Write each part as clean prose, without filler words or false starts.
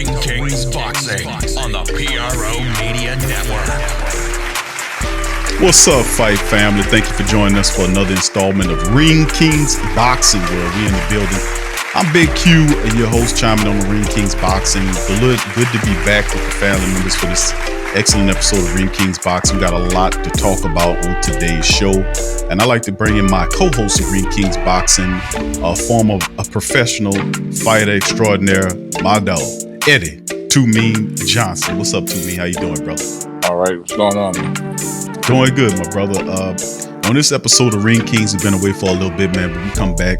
Ring Kings Boxing on the PRO Media Network. What's up, Fight family? Thank you for joining us for another installment of Ring Kings Boxing World. We in the building. I'm Big Q, your host, chiming on the Ring Kings Boxing. Good to be back with the family members for this excellent episode of Ring Kings Boxing. We got a lot to talk about on today's show. And I like to bring in my co-host of Ring Kings Boxing, a professional fighter extraordinaire, my dog, Eddie Too Mean Johnson. What's up, Too Mean? How you doing, brother? All right, what's going on, man? Doing good, my brother. On this episode of Ring Kings, we've been away for a little bit, man, but we come back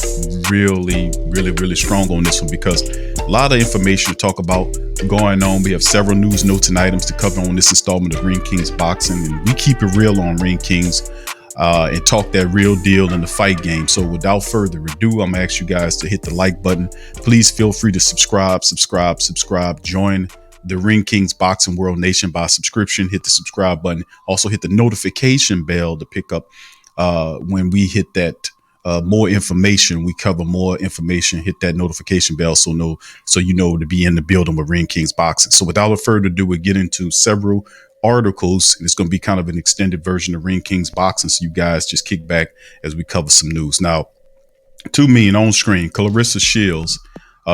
really strong on this one because a lot of information to talk about going on. We have several news notes and items to cover on this installment of Ring Kings Boxing, and we keep it real on Ring Kings and talk that real deal in the fight game. So without further ado, I'm gonna ask you guys to hit the like button. Please feel free to subscribe. Join the Ring Kings Boxing World Nation by subscription. Hit the subscribe button. Also hit the notification bell to pick up when we hit that more information. We cover more information. Hit that notification bell so you know to be in the building with Ring Kings Boxing. So without further ado, we get into several articles, and it's going to be kind of an extended version of Ring Kings Boxing. So you guys just kick back as we cover some news. Now, to me and on screen, Claressa Shields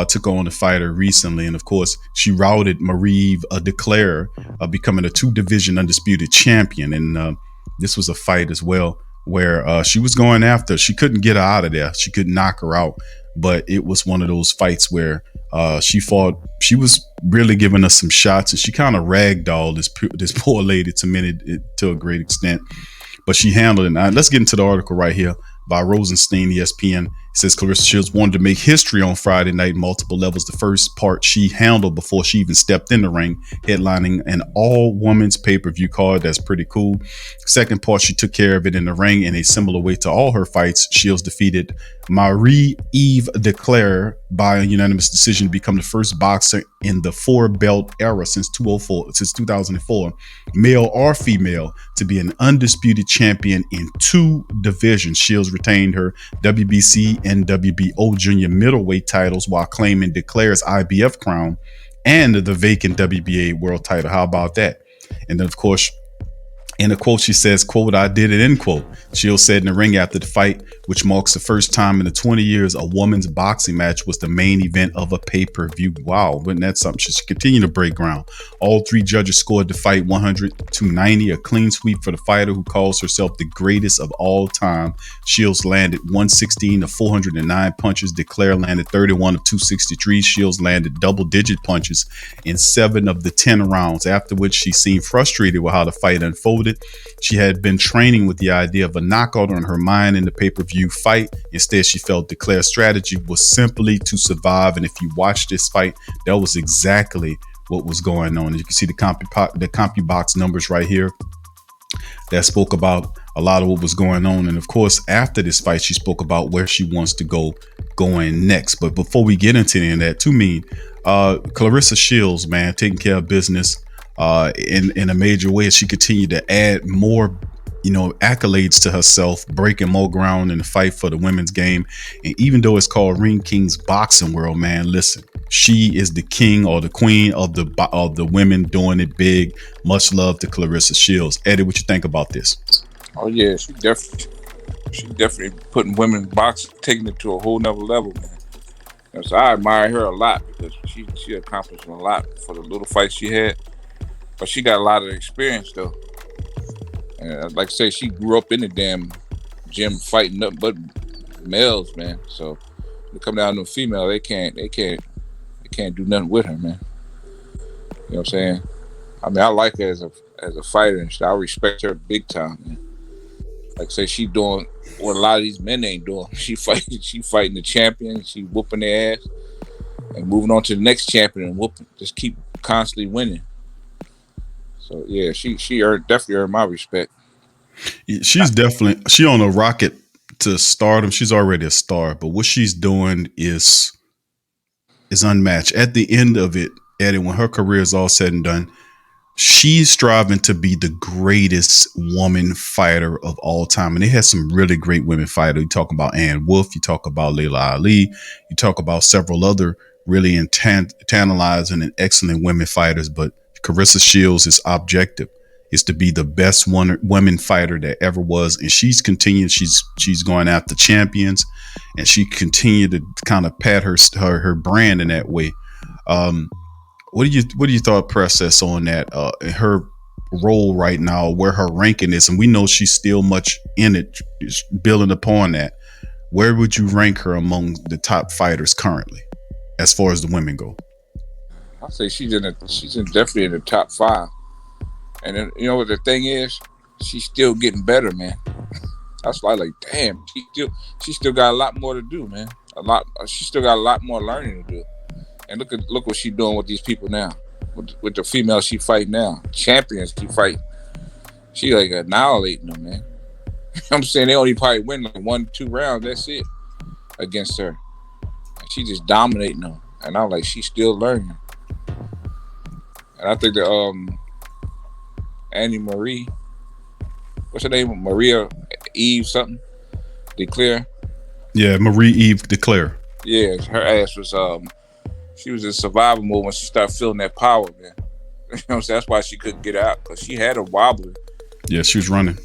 took on a fighter recently, and of course she routed Marie Declare, becoming a 2-division undisputed champion. And this was a fight as well where she was going after. She couldn't get her out of there. She couldn't knock her out, but it was one of those fights where she fought. She was really giving us some shots, and she kind of ragdolled this poor lady to a great extent. But she handled it. Now, let's get into the article right here by Rosenstein, ESPN. It says Claressa Shields wanted to make history on Friday night, multiple levels. The first part she handled before she even stepped in the ring, headlining an all-women's pay-per-view card. That's pretty cool. Second part, she took care of it in the ring in a similar way to all her fights. Shields defeated Marie-Eve Declare by a unanimous decision to become the first boxer in the 4-belt era since 2004, male or female, to be an undisputed champion in 2 divisions. Shields retained her WBC and WBO junior middleweight titles while claiming Declare's IBF crown and the vacant WBA world title. How about that? And then, of course, in a quote, she says, quote, "I did it," end quote. Shields said in the ring after the fight, which marks the first time in the 20 years a woman's boxing match was the main event of a pay-per-view. Wow, wasn't that something? She continued to break ground. All 3 judges scored the fight 100-90, a clean sweep for the fighter who calls herself the greatest of all time. Shields landed 116 of 409 punches. Declare landed 31 of 263. Shields landed double-digit punches in 7 of the 10 rounds, after which she seemed frustrated with how the fight unfolded. She had been training with the idea of a knockout on her mind in the pay-per-view fight. Instead, she felt Declare's strategy was simply to survive. And if you watch this fight, that was exactly what was going on. You can see the CompuBox numbers right here that spoke about a lot of what was going on. And of course, after this fight, she spoke about where she wants to go going next. But before we get into any of that, to me, Claressa Shields, man, taking care of business in a major way as she continued to add more, accolades to herself, breaking more ground in the fight for the women's game. And even though it's called Ring Kings Boxing World, man, listen, she is the king or the queen of the women doing it big. Much love to Claressa Shields. Eddie, what you think about this? Oh yeah, she definitely putting women boxing, taking it to a whole nother level, man. And so I admire her a lot because she accomplished a lot for the little fights she had. But she got a lot of experience though. And like I say, she grew up in the damn gym fighting nothing but males, man. So they come down to a female, they can't do nothing with her, man. You know what I'm saying? I mean, I like her as a fighter and shit. I respect her big time, man. Like I say, she doing what a lot of these men ain't doing. She fighting the champion, she whooping their ass and moving on to the next champion and whooping. Just keep constantly winning. So yeah, she definitely earned my respect. She on a rocket to stardom. She's already a star, but what she's doing is unmatched. At the end of it, Eddie, when her career is all said and done, she's striving to be the greatest woman fighter of all time. And they had some really great women fighters. You talk about Ann Wolfe, you talk about Layla Ali, you talk about several other really tantalizing and excellent women fighters. But Claressa Shields' objective is to be the best women fighter that ever was, and she's continued. She's going after champions, and she continued to kind of pat her brand in that way. What do you thought process on that? Her role right now, where her ranking is, and we know she's still much in it, building upon that. Where would you rank her among the top fighters currently, as far as the women go? I'll say she's definitely in the top 5. And then, you know what the thing is? She's still getting better, man. That's why, like, damn, she still got a lot more to do, man. She still got a lot more learning to do. And look what she's doing with these people now, with the females she fight now, champions she fight. She like annihilating them, man. I'm saying they only probably win like 1-2 rounds. That's it against her. And she just dominating them, and I'm like, she's still learning. And I think that Annie Marie, what's her name? Maria Eve something? Declare. Yeah, Marie Eve Declare. Yeah, her ass was she was in survival mode when she started feeling that power, man. You know what I'm saying? That's why she couldn't get out, because she had a wobbler. Yeah, she was running.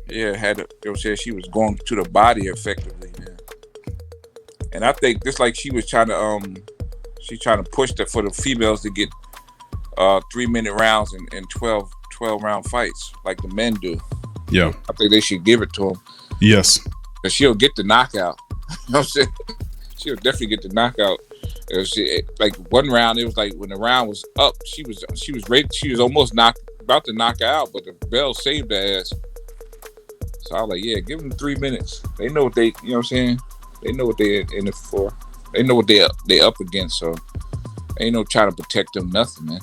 Yeah, you know what I'm saying? She was going to the body effectively, man. And I think just like she was trying to push for the females to get 3-minute rounds and 12 round fights like the men do. Yeah. I think they should give it to them. Yes. Because she'll get the knockout. You know what I'm saying? She'll definitely get the knockout. Like one round, it was like when the round was up, she was ready. She was almost about to knock her out, but the bell saved her ass. So I was like, yeah, give them 3 minutes. They know what you know what I'm saying? They know what they're in it for. They know what they up against. So ain't no trying to protect them nothing, man.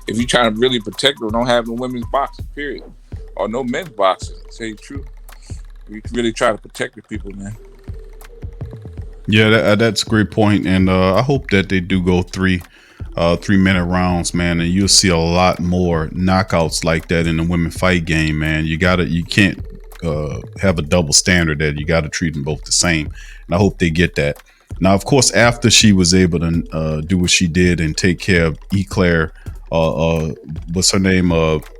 If you trying to really protect them, don't have no women's boxing, period, or no men's boxing. To tell you the truth, we really try to protect the people, man. Yeah, that's a great point, and I hope that they do go 3-minute rounds, man, and you'll see a lot more knockouts like that in the women fight game, man. You can't have a double standard that you got to treat them both the same, and I hope they get that. Now, of course, after she was able to do what she did and take care of Eclair, what's her name?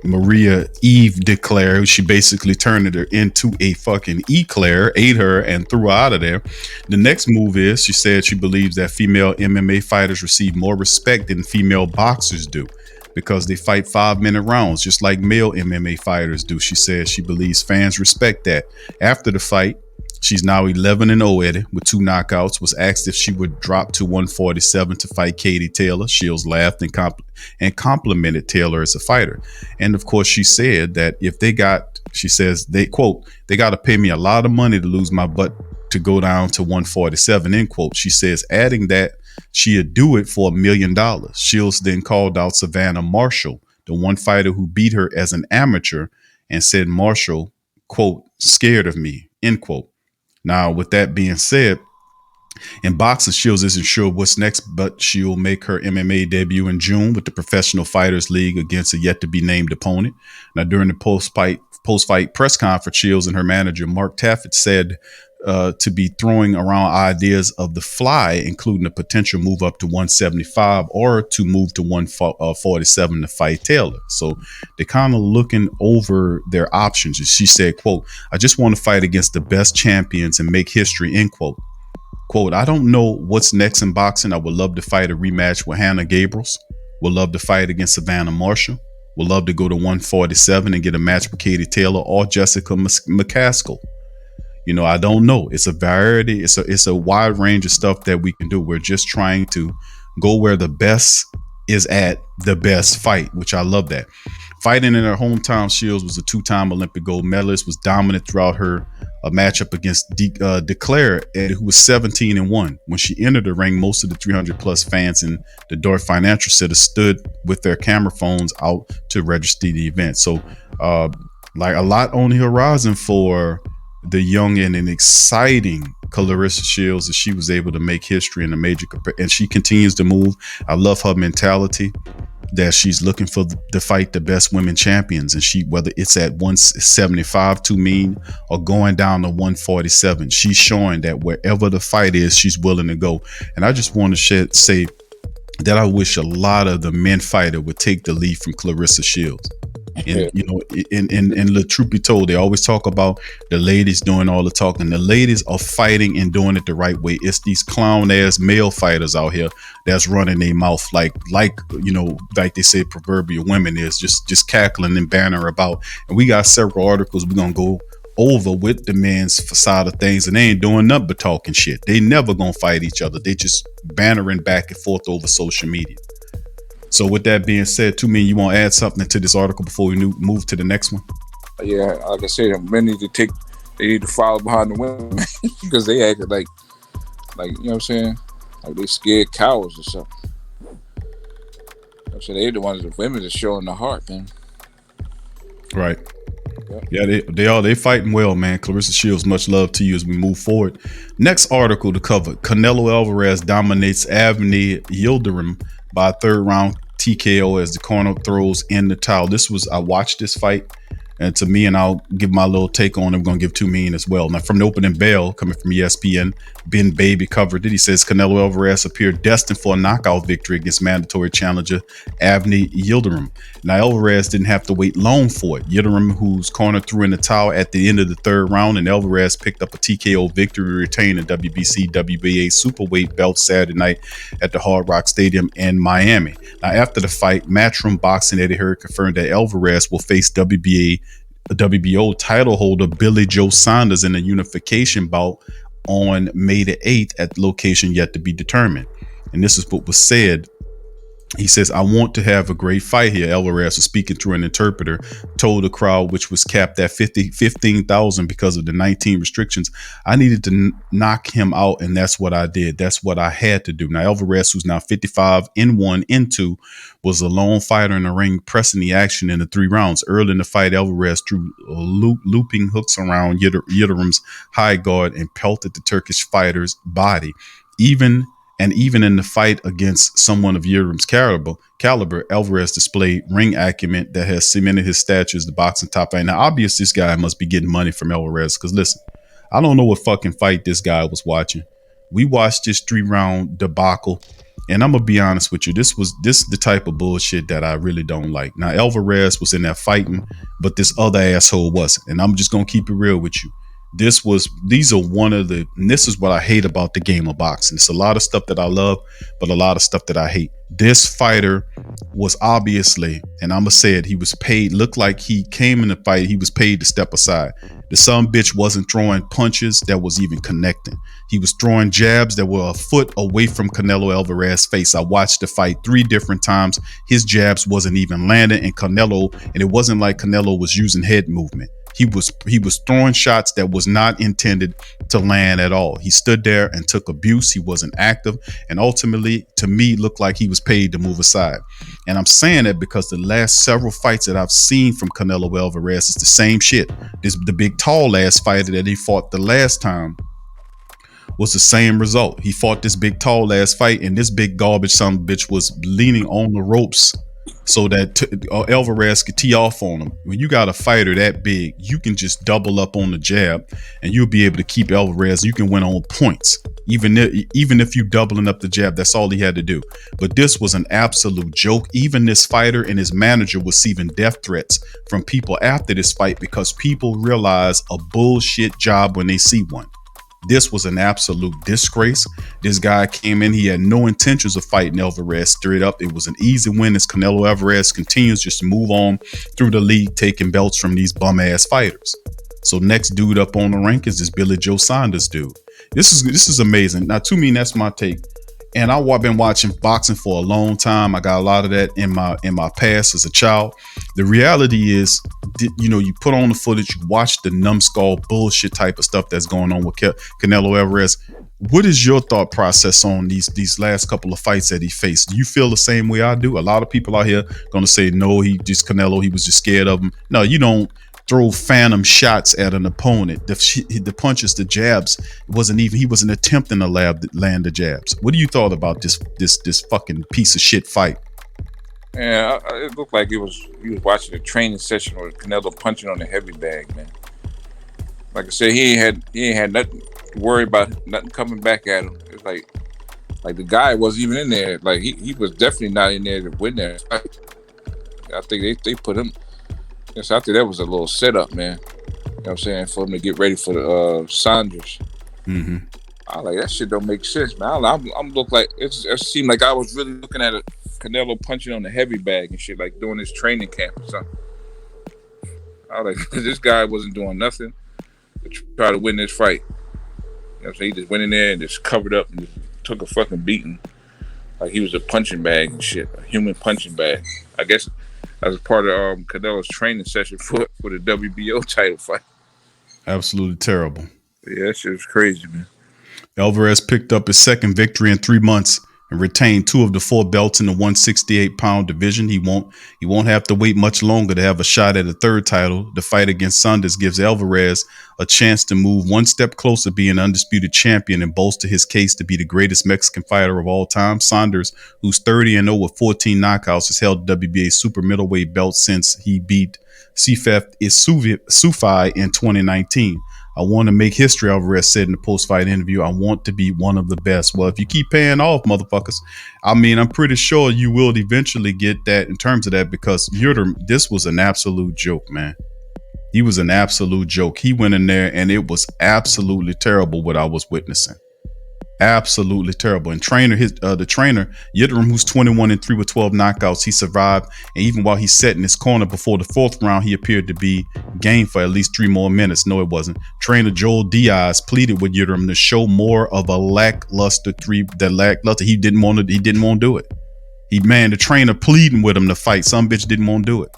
Maria Eve Declare. She basically turned her into a fucking Eclair, ate her, and threw her out of there. The next move is she said she believes that female MMA fighters receive more respect than female boxers do, because they fight 5-minute rounds just like male MMA fighters do. She says she believes fans respect that. After the fight, she's now 11-0 at it with 2 knockouts. Was asked if she would drop to 147 to fight Katie Taylor. Shields laughed and complimented Taylor as a fighter. And of course, she said that if they got to pay me a lot of money to lose my butt to go down to 147, end quote. She says, adding that she'd do it for $1 million. Shields then called out Savannah Marshall, the one fighter who beat her as an amateur, and said Marshall, quote, scared of me, end quote. Now, with that being said, in boxing, Shields isn't sure what's next, but she'll make her MMA debut in June with the Professional Fighters League against a yet-to-be-named opponent. Now, during the post-fight press conference, Shields and her manager, Mark Taffet, said to be throwing around ideas of the fly, including a potential move up to 175 or to move to 147 to fight Taylor. So they're kind of looking over their options. And she said, quote, I just want to fight against the best champions and make history, end quote. Quote, I don't know what's next in boxing. I would love to fight a rematch with Hannah Gabriels. Would love to fight against Savannah Marshall. Would love to go to 147 and get a match with Katie Taylor or Jessica McCaskill. You know, I don't know. It's a variety. It's a wide range of stuff that we can do. We're just trying to go where the best is at the best fight, which I love that. Fighting in her hometown, Shields was a 2-time Olympic gold medalist, was dominant throughout her matchup against Declare, who was 17-1. When she entered the ring, most of the 300 plus fans in the Dorff Financial Center stood with their camera phones out to register the event. So like a lot on the horizon for the young and exciting Claressa Shields, as she was able to make history in a major and she continues to move. I love her mentality. that she's looking for to fight the best women champions, and she, whether it's at 175 to mean or going down to 147, she's showing that wherever the fight is, she's willing to go. And I just want to say that I wish a lot of the men fighter would take the lead from Claressa Shields. And you know, and the truth be told, they always talk about the ladies doing all the talking. The ladies are fighting and doing it the right way. It's these clown ass male fighters out here that's running their mouth like you know, like they say proverbial women is, just cackling and banner about. And we got several articles we're gonna go over with the men's facade of things, and they ain't doing nothing but talking shit. They never gonna fight each other. They just bannering back and forth over social media. So with that being said, to me, you want to add something to this article before we move to the next one? Yeah, like I said, men need to follow behind the women because they acted like you know what I'm saying, like they scared cowards or something. I'm saying they're the ones, the women are showing the heart, man. Right. Yeah, they fighting well, man. Claressa Shields, much love to you as we move forward. Next article to cover: Canelo Alvarez dominates Avni Yildirim by a third round TKO as the corner throws in the towel. I watched this fight, and to me, and I'll give my little take on it. I'm going to give 2 million as well. Now, from the opening bell, coming from ESPN, Ben Baby covered it. He says Canelo Alvarez appeared destined for a knockout victory against mandatory challenger Avni Yildirim. Now, Alvarez didn't have to wait long for it. Yildirim, whose corner threw in the towel at the end of the third round, and Alvarez picked up a TKO victory to retain the WBC WBA superweight belt Saturday night at the Hard Rock Stadium in Miami. Now, after the fight, Matchroom Boxing Eddie Hearn confirmed that Alvarez will face WBO title holder Billy Joe Saunders in a unification bout on May the 8th at the location yet to be determined. And this is what was said. He says, "I want to have a great fight here." Alvarez was speaking through an interpreter, told the crowd, which was capped at 15,000 because of the 19 restrictions. "I needed to knock him out, and that's what I did. That's what I had to do." Now, Alvarez, who's now 55-1-2, was a lone fighter in the ring, pressing the action in the 3 rounds. Early in the fight, Alvarez threw looping hooks around Yildirim's high guard and pelted the Turkish fighter's body. Even in the fight against someone of Yildirim's caliber, Alvarez displayed ring acumen that has cemented his stature as the boxing top fighter. Now, obviously, this guy must be getting money from Alvarez, because listen, I don't know what fucking fight this guy was watching. We watched this 3-round debacle, and I'm gonna be honest with you, this is the type of bullshit that I really don't like. Now, Alvarez was in there fighting, but this other asshole wasn't, and I'm just gonna keep it real with you. This is what I hate about the game of boxing. It's a lot of stuff that I love, but a lot of stuff that I hate. This fighter was obviously, and I'm gonna say it, he was paid. Looked like he came in the fight, he was paid to step aside. The son bitch wasn't throwing punches that was even connecting. He was throwing jabs that were a foot away from Canelo Alvarez's face. I watched the fight 3 different times. His jabs wasn't even landing, and it wasn't like Canelo was using head movement. He was throwing shots that was not intended to land at all. He stood there and took abuse. He wasn't active, and ultimately, to me, looked like he was paid to move aside. And I'm saying that because the last several fights that I've seen from Canelo Alvarez is the same shit. The big tall ass fighter that he fought the last time was the same result. He fought this big tall ass fight, and this big garbage son of a bitch was leaning on the ropes so that Alvarez could tee off on him. When you got a fighter that big, you can just double up on the jab, and you'll be able to keep Alvarez. You can win on points, even if you doubling up the jab. That's all he had to do. But this was an absolute joke. Even this fighter and his manager was receiving death threats from people after this fight because people realize a bullshit job when they see one. This was an absolute disgrace. This guy came in, he had no intentions of fighting Alvarez straight up. It was an easy win as Canelo Alvarez continues just to move on through the league, taking belts from these bum ass fighters. So next dude up on the rank is this Billy Joe Saunders dude. This is amazing. Now, to me, that's my take. And I've been watching boxing for a long time. I got a lot of that in my past as a child. The reality is, you put on the footage, you watch the numbskull bullshit type of stuff that's going on with Canelo Alvarez. What is your thought process on these last couple of fights that he faced? Do you feel the same way I do? A lot of people out here going to say, no, he was just scared of him. No, you don't throw phantom shots at an opponent. The punches, the jabs, he wasn't attempting to land the jabs. What do you thought about this fucking piece of shit fight? Yeah, it looked like he was watching a training session with Canelo punching on the heavy bag, man. Like I said, he ain't had nothing to worry about, nothing coming back at him. It's like the guy wasn't even in there. Like he was definitely not in there to win that fight. I think they put him. Yes, I think that was a little setup, man. You know what I'm saying, for him to get ready for the Saunders. Mm-hmm. I like that shit. Don't make sense, man. I'm look like it seemed like I was really looking at a Canelo punching on the heavy bag and shit, like doing his training camp or something. I was like, this guy wasn't doing nothing to try to win this fight. You know what I'm saying? He just went in there and just covered up and just took a fucking beating, like he was a punching bag and shit, a human punching bag. I guess that was part of Canelo's training session for the WBO title fight. Absolutely terrible. Yeah, that shit was crazy, man. Alvarez picked up his second victory in 3 months and retained 2 of the 4 belts in the 168-pound division. He won't have to wait much longer to have a shot at a third title. The fight against Saunders gives Alvarez a chance to move one step closer to being undisputed champion and bolster his case to be the greatest Mexican fighter of all time. Saunders, who's 30-0 with 14 knockouts, has held the WBA super middleweight belt since he beat Sifef Issoufou in 2019. I want to make history, Alvarez said in the post-fight interview. I want to be one of the best. Well, if you keep paying off, motherfuckers, I mean, I'm pretty sure you will eventually get that in terms of that, because this was an absolute joke, man. He was an absolute joke. He went in there and it was absolutely terrible what I was witnessing. Absolutely terrible. And the trainer, Yildirim, who's 21-3 with 12 knockouts, he survived. And even while he sat in his corner before the 4th round, he appeared to be game for at least 3 more minutes. No, it wasn't. Trainer Joel Diaz pleaded with Yildirim to show more of a lackluster. He didn't want to do it. The trainer pleading with him to fight. Some bitch didn't want to do it.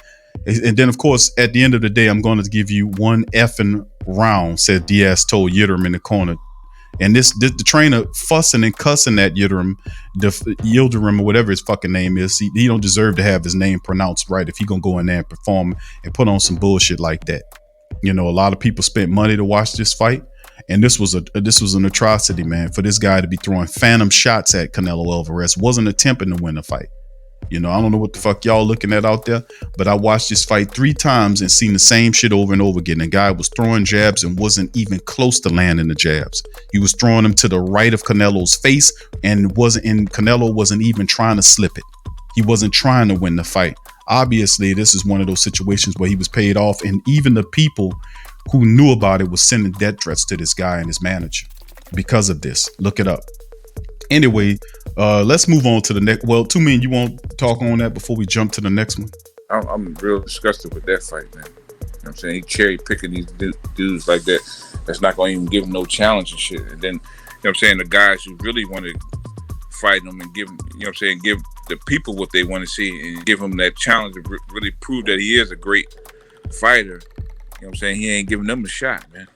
And then, of course, at the end of the day, I'm going to give you one effing round, said Diaz, told Yildirim in the corner. And the trainer fussing and cussing at Yildirim or whatever his fucking name is. He don't deserve to have his name pronounced right if he gonna go in there and perform and put on some bullshit like that. You know, a lot of people spent money to watch this fight, and this was an atrocity, man. For this guy to be throwing phantom shots at Canelo Alvarez, wasn't attempting to win the fight. You know, I don't know what the fuck y'all looking at out there, but I watched this fight 3 times and seen the same shit over and over again. The guy was throwing jabs and wasn't even close to landing the jabs. He was throwing them to the right of Canelo's face, and Canelo wasn't even trying to slip it. He wasn't trying to win the fight. Obviously, this is one of those situations where he was paid off, and even the people who knew about it was sending death threats to this guy and his manager because of this. Look it up. Anyway, let's move on to the next. Well, Two-Man, you want to talk on that before we jump to the next one? I'm real disgusted with that fight, man. You know what I'm saying? He cherry picking these dudes like that. That's not going to even give him no challenge and shit. And then, you know what I'm saying, the guys who really want to fight him and give him, you know what I'm saying, give the people what they want to see and give him that challenge to really prove that he is a great fighter. You know what I'm saying? He ain't giving them a shot, man.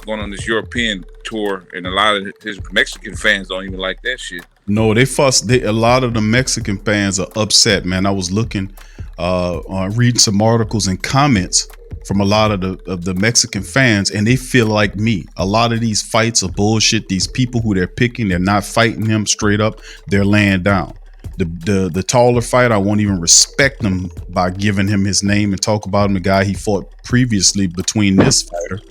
Going on this European tour, and a lot of his Mexican fans don't even like that shit. No, they fuss. A lot of the Mexican fans are upset, man. I was looking, reading some articles and comments from a lot of the Mexican fans, and they feel like me. A lot of these fights are bullshit. These people who they're picking, they're not fighting him straight up. They're laying down. The taller fighter, I won't even respect him by giving him his name and talk about him. The guy he fought previously between this fighter.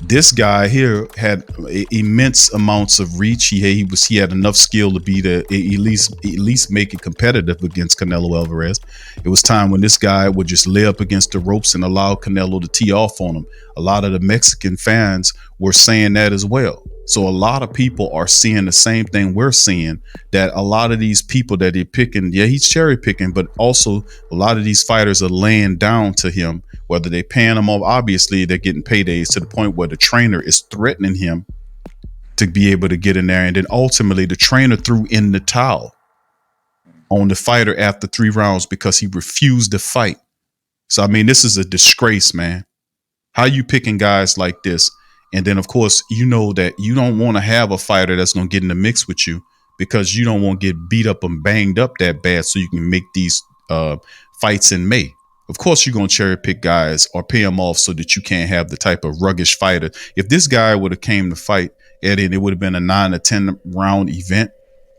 This guy here had immense amounts of reach. He had enough skill to be at least make it competitive against Canelo Alvarez. It was time when this guy would just lay up against the ropes and allow Canelo to tee off on him. A lot of the Mexican fans were saying that as well. So a lot of people are seeing the same thing we're seeing, that a lot of these people that they're picking, yeah, he's cherry picking, but also a lot of these fighters are laying down to him, whether they paying him off. Obviously, they're getting paydays to the point where the trainer is threatening him to be able to get in there. And then ultimately the trainer threw in the towel on the fighter after 3 rounds because he refused to fight. So, I mean, this is a disgrace, man. How you picking guys like this? And then, of course, you know that you don't want to have a fighter that's going to get in the mix with you because you don't want to get beat up and banged up that bad so you can make these fights in May. Of course, you're going to cherry pick guys or pay them off so that you can't have the type of ruggish fighter. If this guy would have came to fight, Eddie, and it would have been a 9 or 10 round event,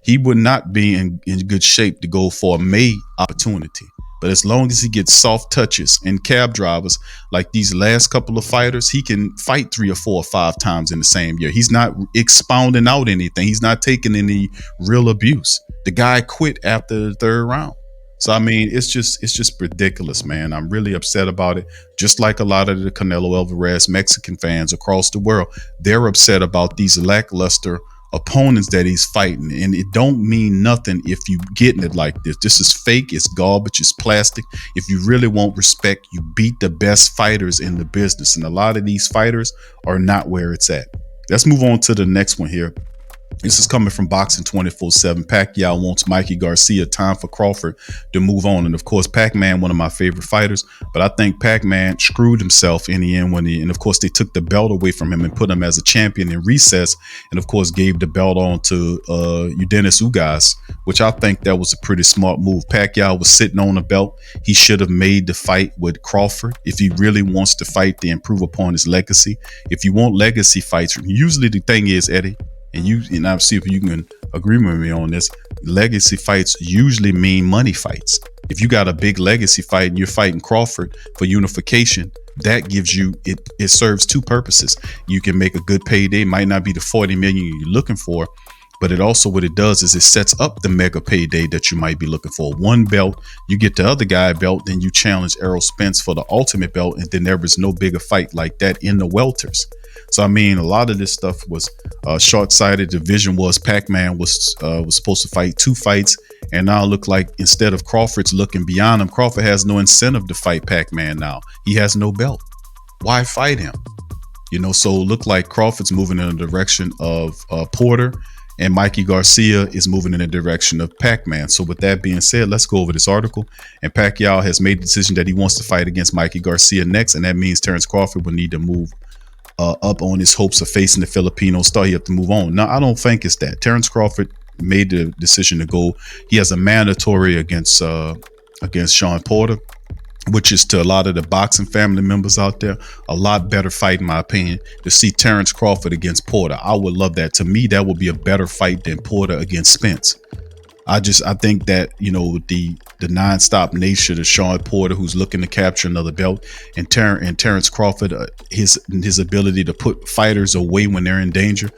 he would not be in good shape to go for a May opportunity. But as long as he gets soft touches and cab drivers like these last couple of fighters, he can fight 3 or 4 or 5 times in the same year. He's not expounding out anything. He's not taking any real abuse. The guy quit after the 3rd round. So I mean, it's just ridiculous, man. I'm really upset about it. Just like a lot of the Canelo Alvarez Mexican fans across the world, they're upset about these lackluster opponents that he's fighting, and it don't mean nothing if you getting it like this. This is fake, it's garbage, it's plastic. If you really want respect, you beat the best fighters in the business, and a lot of these fighters are not where it's at. Let's move on to the next one here. This is coming from Boxing 24/7. Pacquiao wants Mikey Garcia. Time for Crawford to move on. And of course, Pacman, one of my favorite fighters. But I think Pacman screwed himself in the end and of course, they took the belt away from him and put him as a champion in recess. And of course, gave the belt on to Eudenis Ugas, which I think that was a pretty smart move. Pacquiao was sitting on a belt. He should have made the fight with Crawford if he really wants to fight to improve upon his legacy. If you want legacy fights, usually the thing is, Eddie, and I'll see if you can agree with me on this. Legacy fights usually mean money fights. If you got a big legacy fight and you're fighting Crawford for unification, that gives you it serves 2 purposes. You can make a good payday, might not be the 40 million you're looking for, but it also, what it does is it sets up the mega payday that you might be looking for. 1 belt, you get the other guy belt, then you challenge Errol Spence for the ultimate belt, and then there was no bigger fight like that in the welters. So I mean, a lot of this stuff was short-sighted. The vision was Pacman was supposed to fight 2 fights, and now it looked like instead of Crawford's looking beyond him, Crawford has no incentive to fight Pacman now. He has no belt. Why fight him? So it looked like Crawford's moving in the direction of Porter, and Mikey Garcia is moving in the direction of Pacman. So with that being said, let's go over this article. And Pacquiao has made the decision that he wants to fight against Mikey Garcia next, and that means Terence Crawford will need to move up on his hopes of facing the Filipino star. He have to move on. Now, I don't think it's that. Terence Crawford made the decision to go. He has a mandatory against Sean Porter, which is, to a lot of the boxing family members out there, a lot better fight, in my opinion, to see Terence Crawford against Porter. I would love that. To me, that would be a better fight than Porter against Spence. I think that, the nonstop nature of Sean Porter, who's looking to capture another belt, and Terence Crawford, his ability to put fighters away when they're in danger.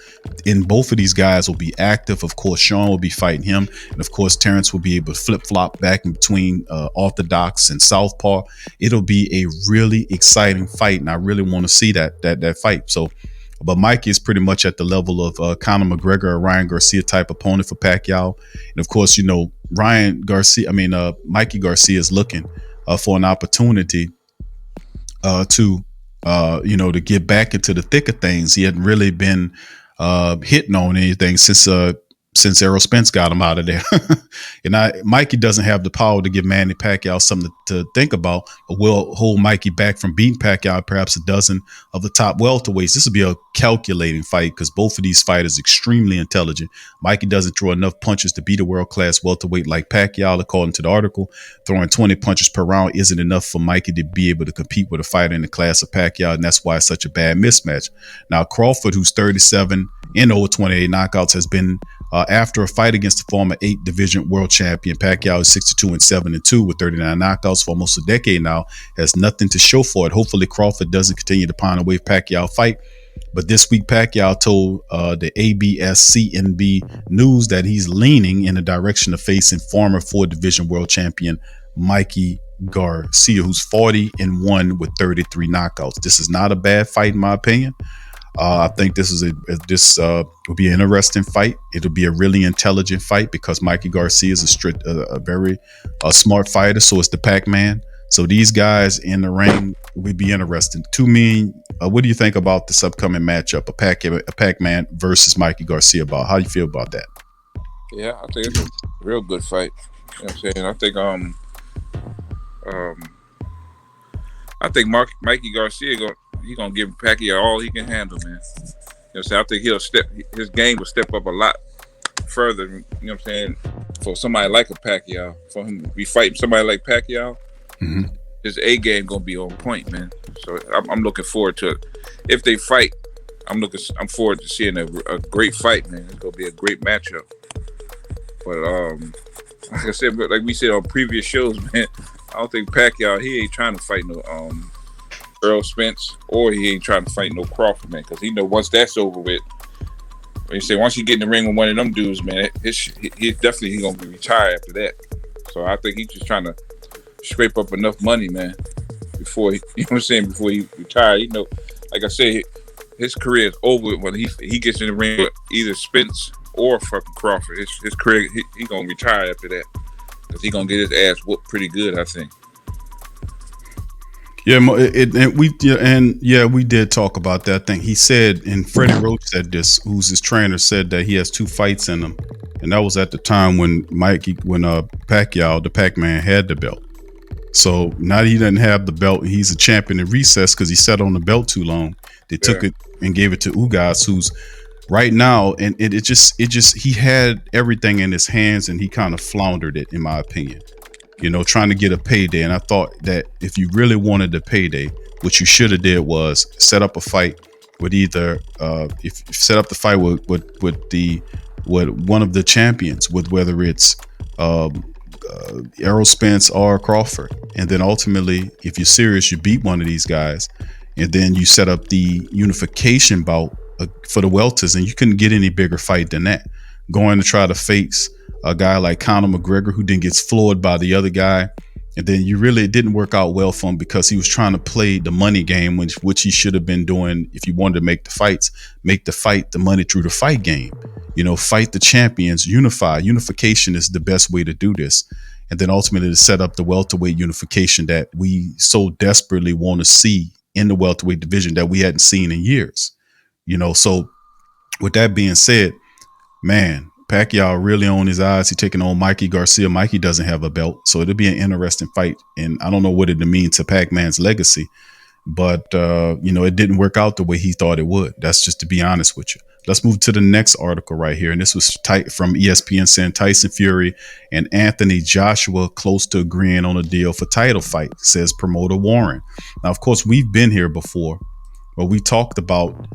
And both of these guys will be active. Of course, Sean will be fighting him, and of course, Terence will be able to flip flop back in between orthodox and southpaw. It'll be a really exciting fight, and I really want to see that fight. So. But Mikey is pretty much at the level of Conor McGregor or Ryan Garcia type opponent for Pacquiao. And of course, Mikey Garcia is looking for an opportunity to get back into the thick of things. He hadn't really been hitting on anything since Errol Spence got him out of there. And Mikey doesn't have the power to give Manny Pacquiao something to think about, but will hold Mikey back from beating Pacquiao perhaps a dozen of the top welterweights. This will be a calculating fight because both of these fighters are extremely intelligent. Mikey doesn't throw enough punches to beat a world-class welterweight like Pacquiao, according to the article. Throwing 20 punches per round isn't enough for Mikey to be able to compete with a fighter in the class of Pacquiao, and that's why it's such a bad mismatch. Now, Crawford, who's 37 in over 28 knockouts, has been after a fight against the former 8 division world champion. Pacquiao is 62-7-2 with 39 knockouts for almost a decade now. Has nothing to show for it. Hopefully Crawford doesn't continue to pound away Pacquiao fight. But this week, Pacquiao told the ABS-CNB News that he's leaning in the direction of facing former 4 division world champion Mikey Garcia, who's 40-1 with 33 knockouts. This is not a bad fight, in my opinion. I think this will be an interesting fight. It'll be a really intelligent fight because Mikey Garcia is a very smart fighter. So is the Pacman. So these guys in the ring would be interesting. To me, what do you think about this upcoming matchup, a Pacman versus Mikey Garcia? How do you feel about that? Yeah, I think it's a real good fight. You know what I'm saying? I think Mikey Garcia he's gonna give Pacquiao all he can handle, man. You know what I'm saying? I think his game will step up a lot further, you know what I'm saying, for somebody like a Pacquiao. For him to be fighting somebody like Pacquiao, his A game gonna be on point, man. So I'm looking forward to it. If they fight, I'm forward to seeing a great fight, man. It's gonna be a great matchup. But like I said, but like we said on previous shows, man, I don't think Pacquiao, he ain't trying to fight no Earl Spence, or he ain't trying to fight no Crawford, man, because he know once that's over with. When you say once he get in the ring with one of them dudes, man, he definitely gonna be retired after that. So I think he's just trying to scrape up enough money, man, before he, you know what I'm saying, before he retire. You know, like I said, his career is over when he gets in the ring with either Spence or fucking Crawford. His career, he gonna retire after that, because he gonna get his ass whooped pretty good, I think. Yeah, we did talk about that thing. He said, and Freddie Roach said this, who's his trainer, said that he has 2 fights in him, and that was at the time when Pacquiao, the Pac-Man, had the belt. So now that he doesn't have the belt, he's a champion in recess because he sat on the belt too long. They took it and gave it to Ugas, who's right now, and it just he had everything in his hands, and he kind of floundered it, in my opinion. You know, trying to get a payday. And I thought that if you really wanted the payday, what you should have did was set up a fight with either set up the fight with one of the champions, with whether it's Errol Spence or Crawford. And then ultimately, if you're serious, you beat one of these guys, and then you set up the unification bout for the welters, and you couldn't get any bigger fight than that. Going to try to face a guy like Conor McGregor, who then gets floored by the other guy, and then it didn't work out well for him because he was trying to play the money game, which he should have been doing if you wanted to make the money through the fight game. You know, fight the champions, unify. Unification is the best way to do this, and then ultimately to set up the welterweight unification that we so desperately want to see in the welterweight division that we hadn't seen in years. You know, so with that being said, man, Pacquiao really on his eyes. He's taking on Mikey Garcia. Mikey doesn't have a belt, so it'll be an interesting fight. And I don't know what it'll mean to Pac-Man's legacy, but you know, it didn't work out the way he thought it would. That's just to be honest with you. Let's move to the next article right here. And this was from ESPN, saying Tyson Fury and Anthony Joshua close to agreeing on a deal for title fight, says promoter Warren. Now, of course, we've been here before, but we talked about,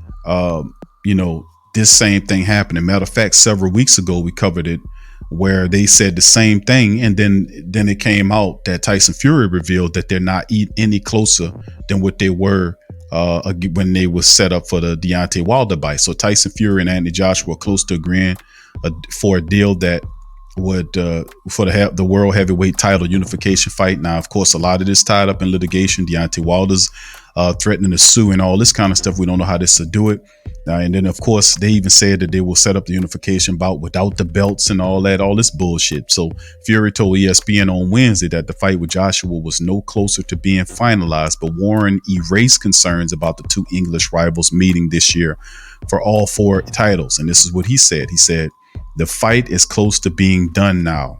you know, this same thing happening. Matter of fact, several weeks ago, we covered it where they said the same thing. And then it came out that Tyson Fury revealed that they're not any closer than what they were when they was set up for the Deontay Wilder fight. So Tyson Fury and Anthony Joshua were close to agreeing for a deal that would for the world heavyweight title unification fight. Now, of course, a lot of this tied up in litigation. Deontay Wilder's threatening to sue and all this kind of stuff. We don't know how this will do it. And then, of course, they even said that they will set up the unification bout without the belts and all this bullshit. So Fury told ESPN on Wednesday that the fight with Joshua was no closer to being finalized, but Warren erased concerns about the 2 English rivals meeting this year for all 4 titles. And this is what he said. He said, "The fight is close to being done now."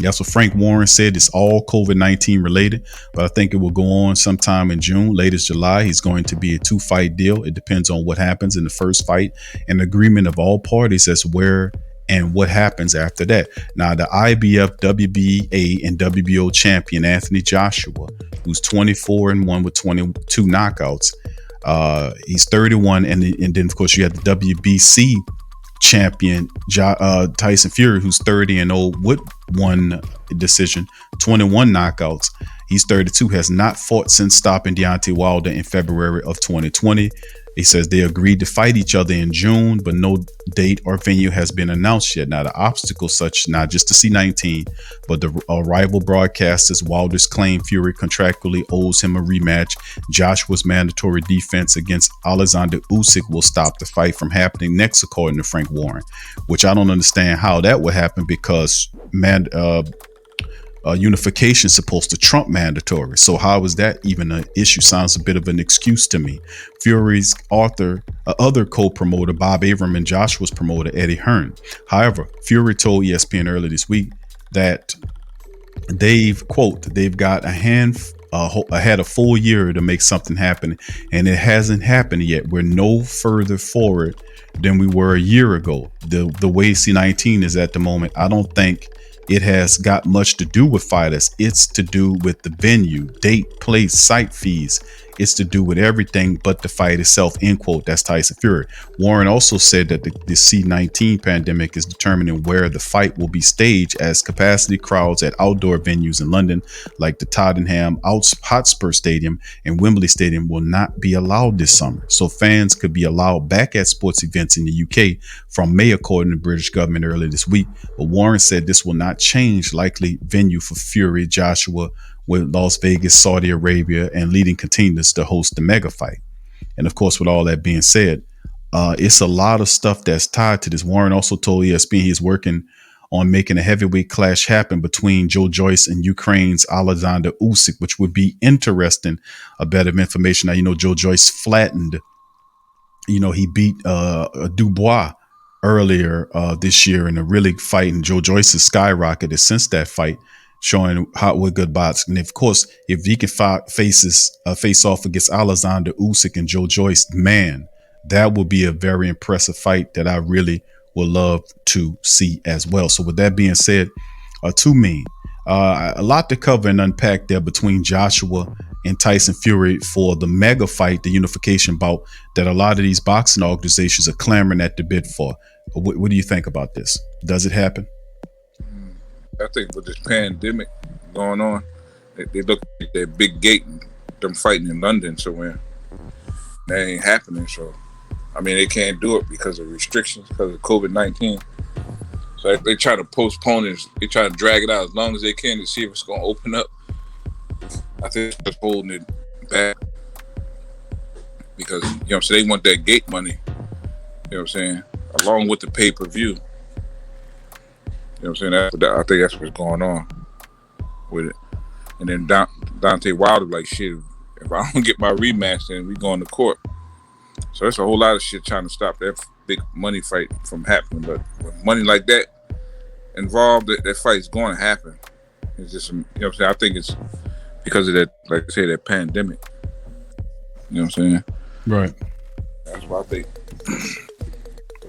That's what Frank Warren said. It's all COVID-19 related, but I think it will go on sometime in June, latest July. He's going to be a 2-fight deal. It depends on what happens in the first fight, and agreement of all parties as where and what happens after that. Now, the IBF, WBA, and WBO champion Anthony Joshua, who's 24-1 with 22 knockouts, he's 31, and then of course you have the WBC champion Tyson Fury, who's 30-0 with 1 decision, 21 knockouts. He's 32, has not fought since stopping Deontay Wilder in February of 2020. He says they agreed to fight each other in June, but no date or venue has been announced yet. Now, the obstacles such not just the C-19, but the rival broadcasters. Wilder's claim Fury contractually owes him a rematch. Joshua's mandatory defense against Alexander Usyk will stop the fight from happening next, according to Frank Warren, which I don't understand how that would happen, because unification is supposed to trump mandatory. So how is that even an issue? Sounds a bit of an excuse to me. Fury's other co-promoter Bob Arum and Joshua's promoter Eddie Hearn. However, Fury told ESPN earlier this week that they've got had a full year to make something happen, and it hasn't happened yet. We're no further forward than we were a year ago. The way C-19 is at the moment, I don't think it has got much to do with fighters. It's to do with the venue, date, place, site fees. It's to do with everything but the fight itself, end quote. That's Tyson Fury. Warren also said that the C-19 pandemic is determining where the fight will be staged, as capacity crowds at outdoor venues in London, like the Tottenham Hotspur Stadium and Wembley Stadium, will not be allowed this summer. So fans could be allowed back at sports events in the UK from May, according to the British government earlier this week. But Warren said this will not change likely venue for Fury Joshua, with Las Vegas, Saudi Arabia, and leading contenders to host the mega fight. And of course, with all that being said, it's a lot of stuff that's tied to this. Warren also told ESPN he's working on making a heavyweight clash happen between Joe Joyce and Ukraine's Alexander Usyk, which would be interesting. A bit of information. Now, Joe Joyce flattened, he beat Dubois earlier this year in a really fight, and Joe Joyce has skyrocketed since that fight, showing what good bots. And of course, if he can face off against Alexander Usyk and Joe Joyce, man, that would be a very impressive fight that I really would love to see as well. So with that being said, a lot to cover and unpack there between Joshua and Tyson Fury for the mega fight, the unification bout that a lot of these boxing organizations are clamoring at the bit for. What do you think about this? Does it happen? I think with this pandemic going on, they look at that big gate and them fighting in London somewhere. That ain't happening. So, they can't do it because of restrictions, because of COVID-19. So they try to postpone it. They try to drag it out as long as they can to see if it's going to open up. I think they're holding it back because, so they want that gate money, along with the pay-per-view. I think that's what's going on with it. And then Deontay Wilder like, shit, if I don't get my rematch, then we going to court. So there's a whole lot of shit trying to stop that big money fight from happening. But with money like that involved, that fight's going to happen. It's just, I think it's because of that, like I say, that pandemic. You know what I'm saying? Right. That's what I think.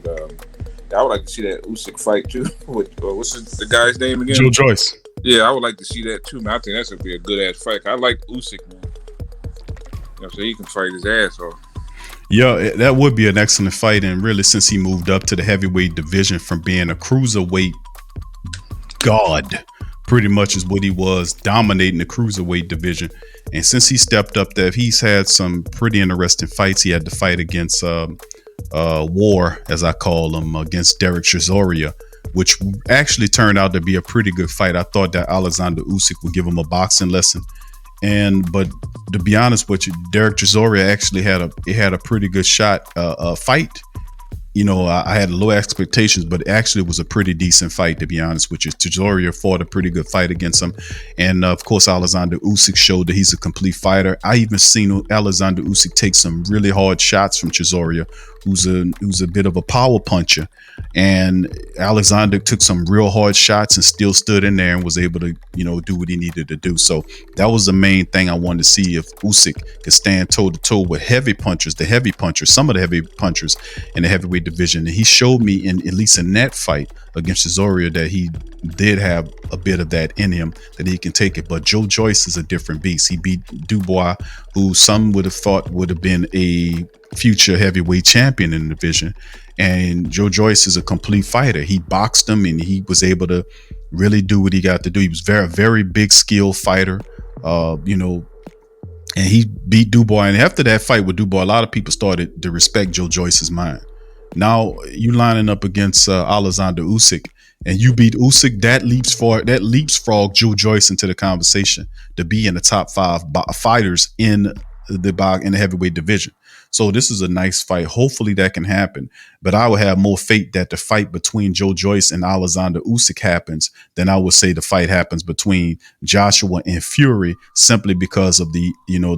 But, I would like to see that Usyk fight too. What's the guy's name again? Joe Joyce. Yeah, I would like to see that too, man. I think that's gonna be a good ass fight. I like Usyk, man. So he can fight his ass off. Yeah, that would be an excellent fight. And really, since he moved up to the heavyweight division from being a cruiserweight god, pretty much is what he was, dominating the cruiserweight division. And since he stepped up there, he's had some pretty interesting fights. He had to fight against War, as I call him, against Derek Chisora, which actually turned out to be a pretty good fight. I thought that Alexander Usyk would give him a boxing lesson, but to be honest with you, Derek Chisora actually had a pretty good fight. I had low expectations, but actually it was a pretty decent fight, to be honest with you. Chisora fought a pretty good fight against him. And of course, Alexander Usyk showed that he's a complete fighter. I even seen Alexander Usyk take some really hard shots from Chisora, who's a bit of a power puncher. And Alexander took some real hard shots and still stood in there and was able to, do what he needed to do. So that was the main thing I wanted to see, if Usyk could stand toe to toe with some of the heavy punchers in the heavyweight division. And he showed me, at least in that fight against Chisora, that he did have a bit of that in him, that he can take it. But Joe Joyce is a different beast. He beat Dubois, who some would have thought would have been a future heavyweight champion in the division. And Joe Joyce is a complete fighter. He boxed him and he was able to really do what he got to do. He was very, very big skill fighter, and he beat Dubois. And after that fight with Dubois, a lot of people started to respect Joe Joyce's mind. Now you lining up against Alexander Usyk, and you beat Usyk. That leapfrog Joe Joyce into the conversation to be in the top 5 fighters in the heavyweight division. So this is a nice fight. Hopefully that can happen. But I would have more faith that the fight between Joe Joyce and Alexander Usyk happens than I would say the fight happens between Joshua and Fury, simply because of the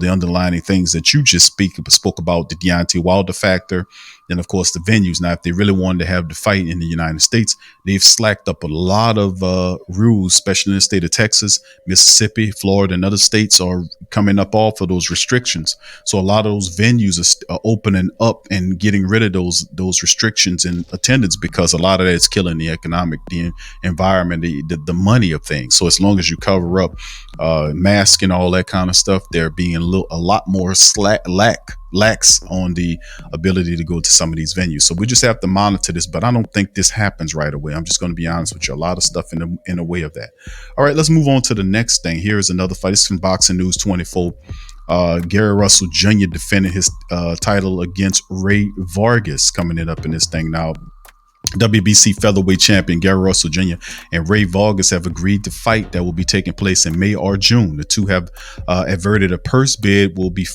underlying things that you just spoke about, the Deontay Wilder factor, and of course the venues. Now, if they really wanted to have the fight in the United States, they've slacked up a lot of rules, especially in the state of Texas, Mississippi, Florida, and other states are coming up off of those restrictions. So a lot of those venues are opening up and getting rid of those restrictions in attendance, because a lot of that is killing the environment, the money of things. So as long as you cover up, mask and all that kind of stuff, they're being a lot more lax on the ability to go to some of these venues. So we just have to monitor this, but I don't think this happens right away. I'm just going to be honest with you. A lot of stuff in the way of that. All right, let's move on to the next thing. Here is another fight. This is from Boxing News 24. Gary Russell Jr. defended his title against Ray Vargas, coming in up in this thing now. WBC featherweight champion Gary Russell Jr. and Ray Vargas have agreed to fight that will be taking place in May or June. The two have averted a purse bid, will be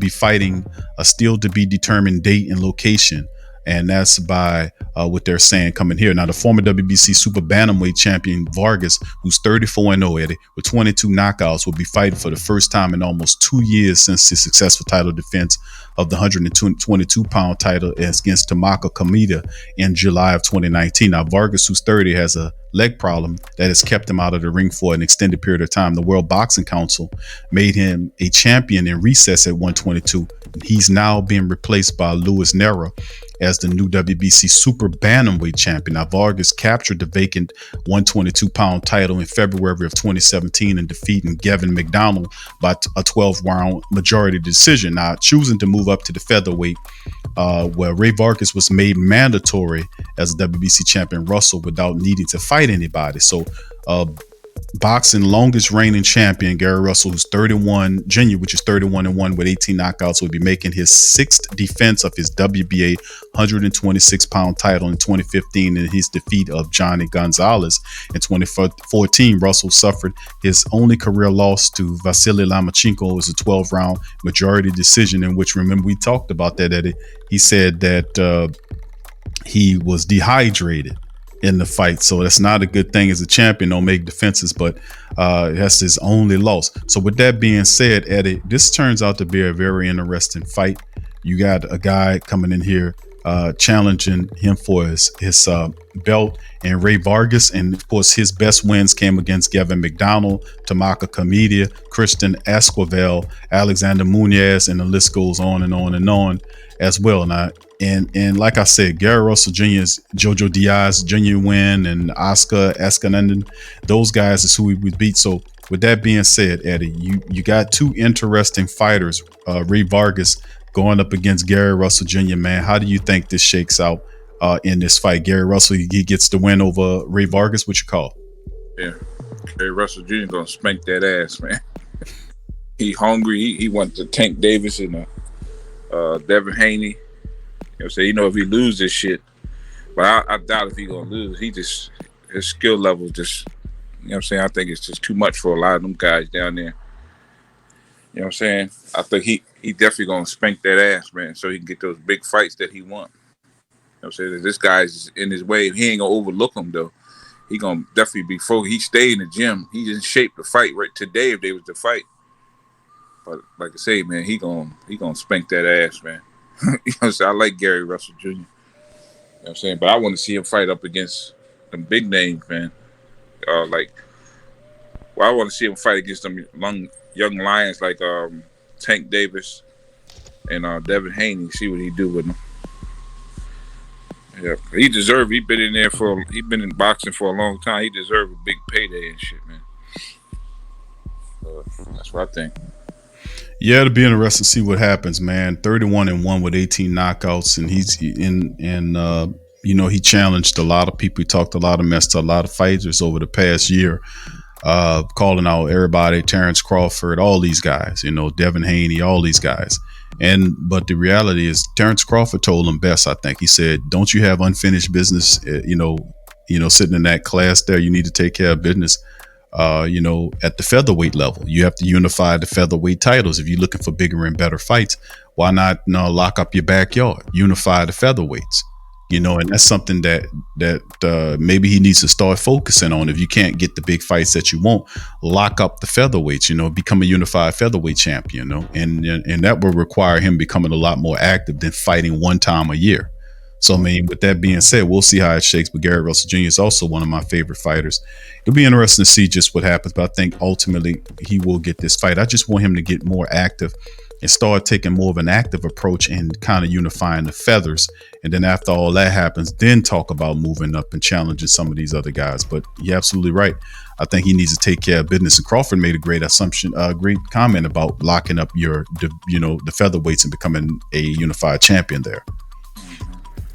fighting a still to be determined date and location. And that's by what they're saying coming here. Now, the former WBC super bantamweight champion Vargas, who's 34-0, Eddie, with 22 knockouts, will be fighting for the first time in almost 2 years since his successful title defense of the 122-pound title against Tamaka Kamita in July of 2019. Now, Vargas, who's 30, has a leg problem that has kept him out of the ring for an extended period of time. The World Boxing Council made him a champion in recess at 122. He's now being replaced by Luis Nera as the new WBC super bantamweight champion. Now, Vargas captured the vacant 122-pound title in February of 2017 and defeating Gavin McDonald by a 12-round majority decision. Now, choosing to move up to the featherweight, where Ray Vargas was made mandatory as a WBC champion, Russell, without needing to fight anybody. So, boxing longest reigning champion Gary Russell, who's 31 junior, which is 31-1 with 18 knockouts, will be making his sixth defense of his WBA 126-pound title in 2015 in his defeat of Johnny Gonzalez. In 2014, Russell suffered his only career loss to Vasily Lomachenko. It was a 12-round majority decision in which, remember, we talked about that, Eddie. He said that he was dehydrated in the fight, so that's not a good thing as a champion. Don't make defenses, but that's his only loss. So with that being said, Eddie, this turns out to be a very interesting fight. You got a guy coming in here challenging him for his belt, and Ray Vargas, and of course his best wins came against Gavin McDonald, Tamaka Kamita, Christian Esquivel, Alexander Munoz, and the list goes on and on and on as well. Now, and like I said, Gary Russell Jr.'s Jojo Diaz Jr. win, and Oscar Escanandon, those guys is who we would beat. So with that being said, Eddie, you got two interesting fighters, Ray Vargas going up against Gary Russell Jr., man. How do you think this shakes out in this fight? Gary Russell, he gets the win over Ray Vargas. What you call? Yeah, Gary Russell Jr. gonna spank that ass, man. He hungry. He went to Tank Davis and Devin Haney. You know what I'm saying? You know, if he lose this shit, but I doubt if he gonna lose. His skill level just, you know what I'm saying? I think it's just too much for a lot of them guys down there. You know what I'm saying? I think he definitely gonna spank that ass, man, so he can get those big fights that he want. You know what I'm saying? This guy's in his way. He ain't gonna overlook him though. He gonna definitely be focused. He stayed in the gym. He just shaped the fight right today if they was to fight. But like I say, man, he gonna spank that ass, man. You know what I'm saying? I like Gary Russell Jr. You know what I'm saying? But I want to see him fight up against them big names, man. I want to see him fight against them young lions like Tank Davis and Devin Haney. See what he do with them. Yeah, he deserved. He been in boxing for a long time. He deserved a big payday and shit, man. That's what I think. Yeah, it'll be interesting to see what happens, man. 31-1 with 18 knockouts, and he's he challenged a lot of people. He talked a lot of mess to a lot of fighters over the past year, calling out everybody, Terrence Crawford, all these guys, Devin Haney, all these guys. But the reality is, Terrence Crawford told him best. I think he said, "Don't you have unfinished business? Sitting in that class there, you need to take care of business." At the featherweight level, you have to unify the featherweight titles. If you're looking for bigger and better fights, why not lock up your backyard, unify the featherweights, and that's something that maybe he needs to start focusing on. If you can't get the big fights that you want, lock up the featherweights, become a unified featherweight champion, and that will require him becoming a lot more active than fighting one time a year. So, I mean, with that being said, we'll see how it shakes. But Gary Russell Jr. is also one of my favorite fighters. It'll be interesting to see just what happens. But I think ultimately he will get this fight. I just want him to get more active and start taking more of an active approach and kind of unifying the feathers. And then after all that happens, then talk about moving up and challenging some of these other guys. But you're absolutely right. I think he needs to take care of business. And Crawford made a great great comment about locking up the featherweights and becoming a unified champion there.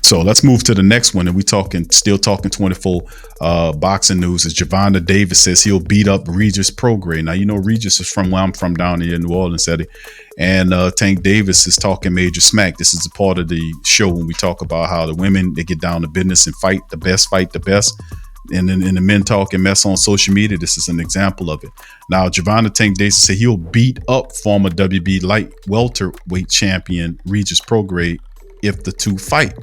So let's move to the next one. And we still talking 24 boxing news. Is Gervonta Davis says he'll beat up Regis Prograis. Now, Regis is from where I'm from down here in New Orleans, Eddie. And Tank Davis is talking major smack. This is a part of the show when we talk about how the women, they get down to business and fight the best. And then the men talk and mess on social media. This is an example of it. Now, Gervonta Tank Davis said he'll beat up former WB light welterweight champion Regis Prograis if the two fight.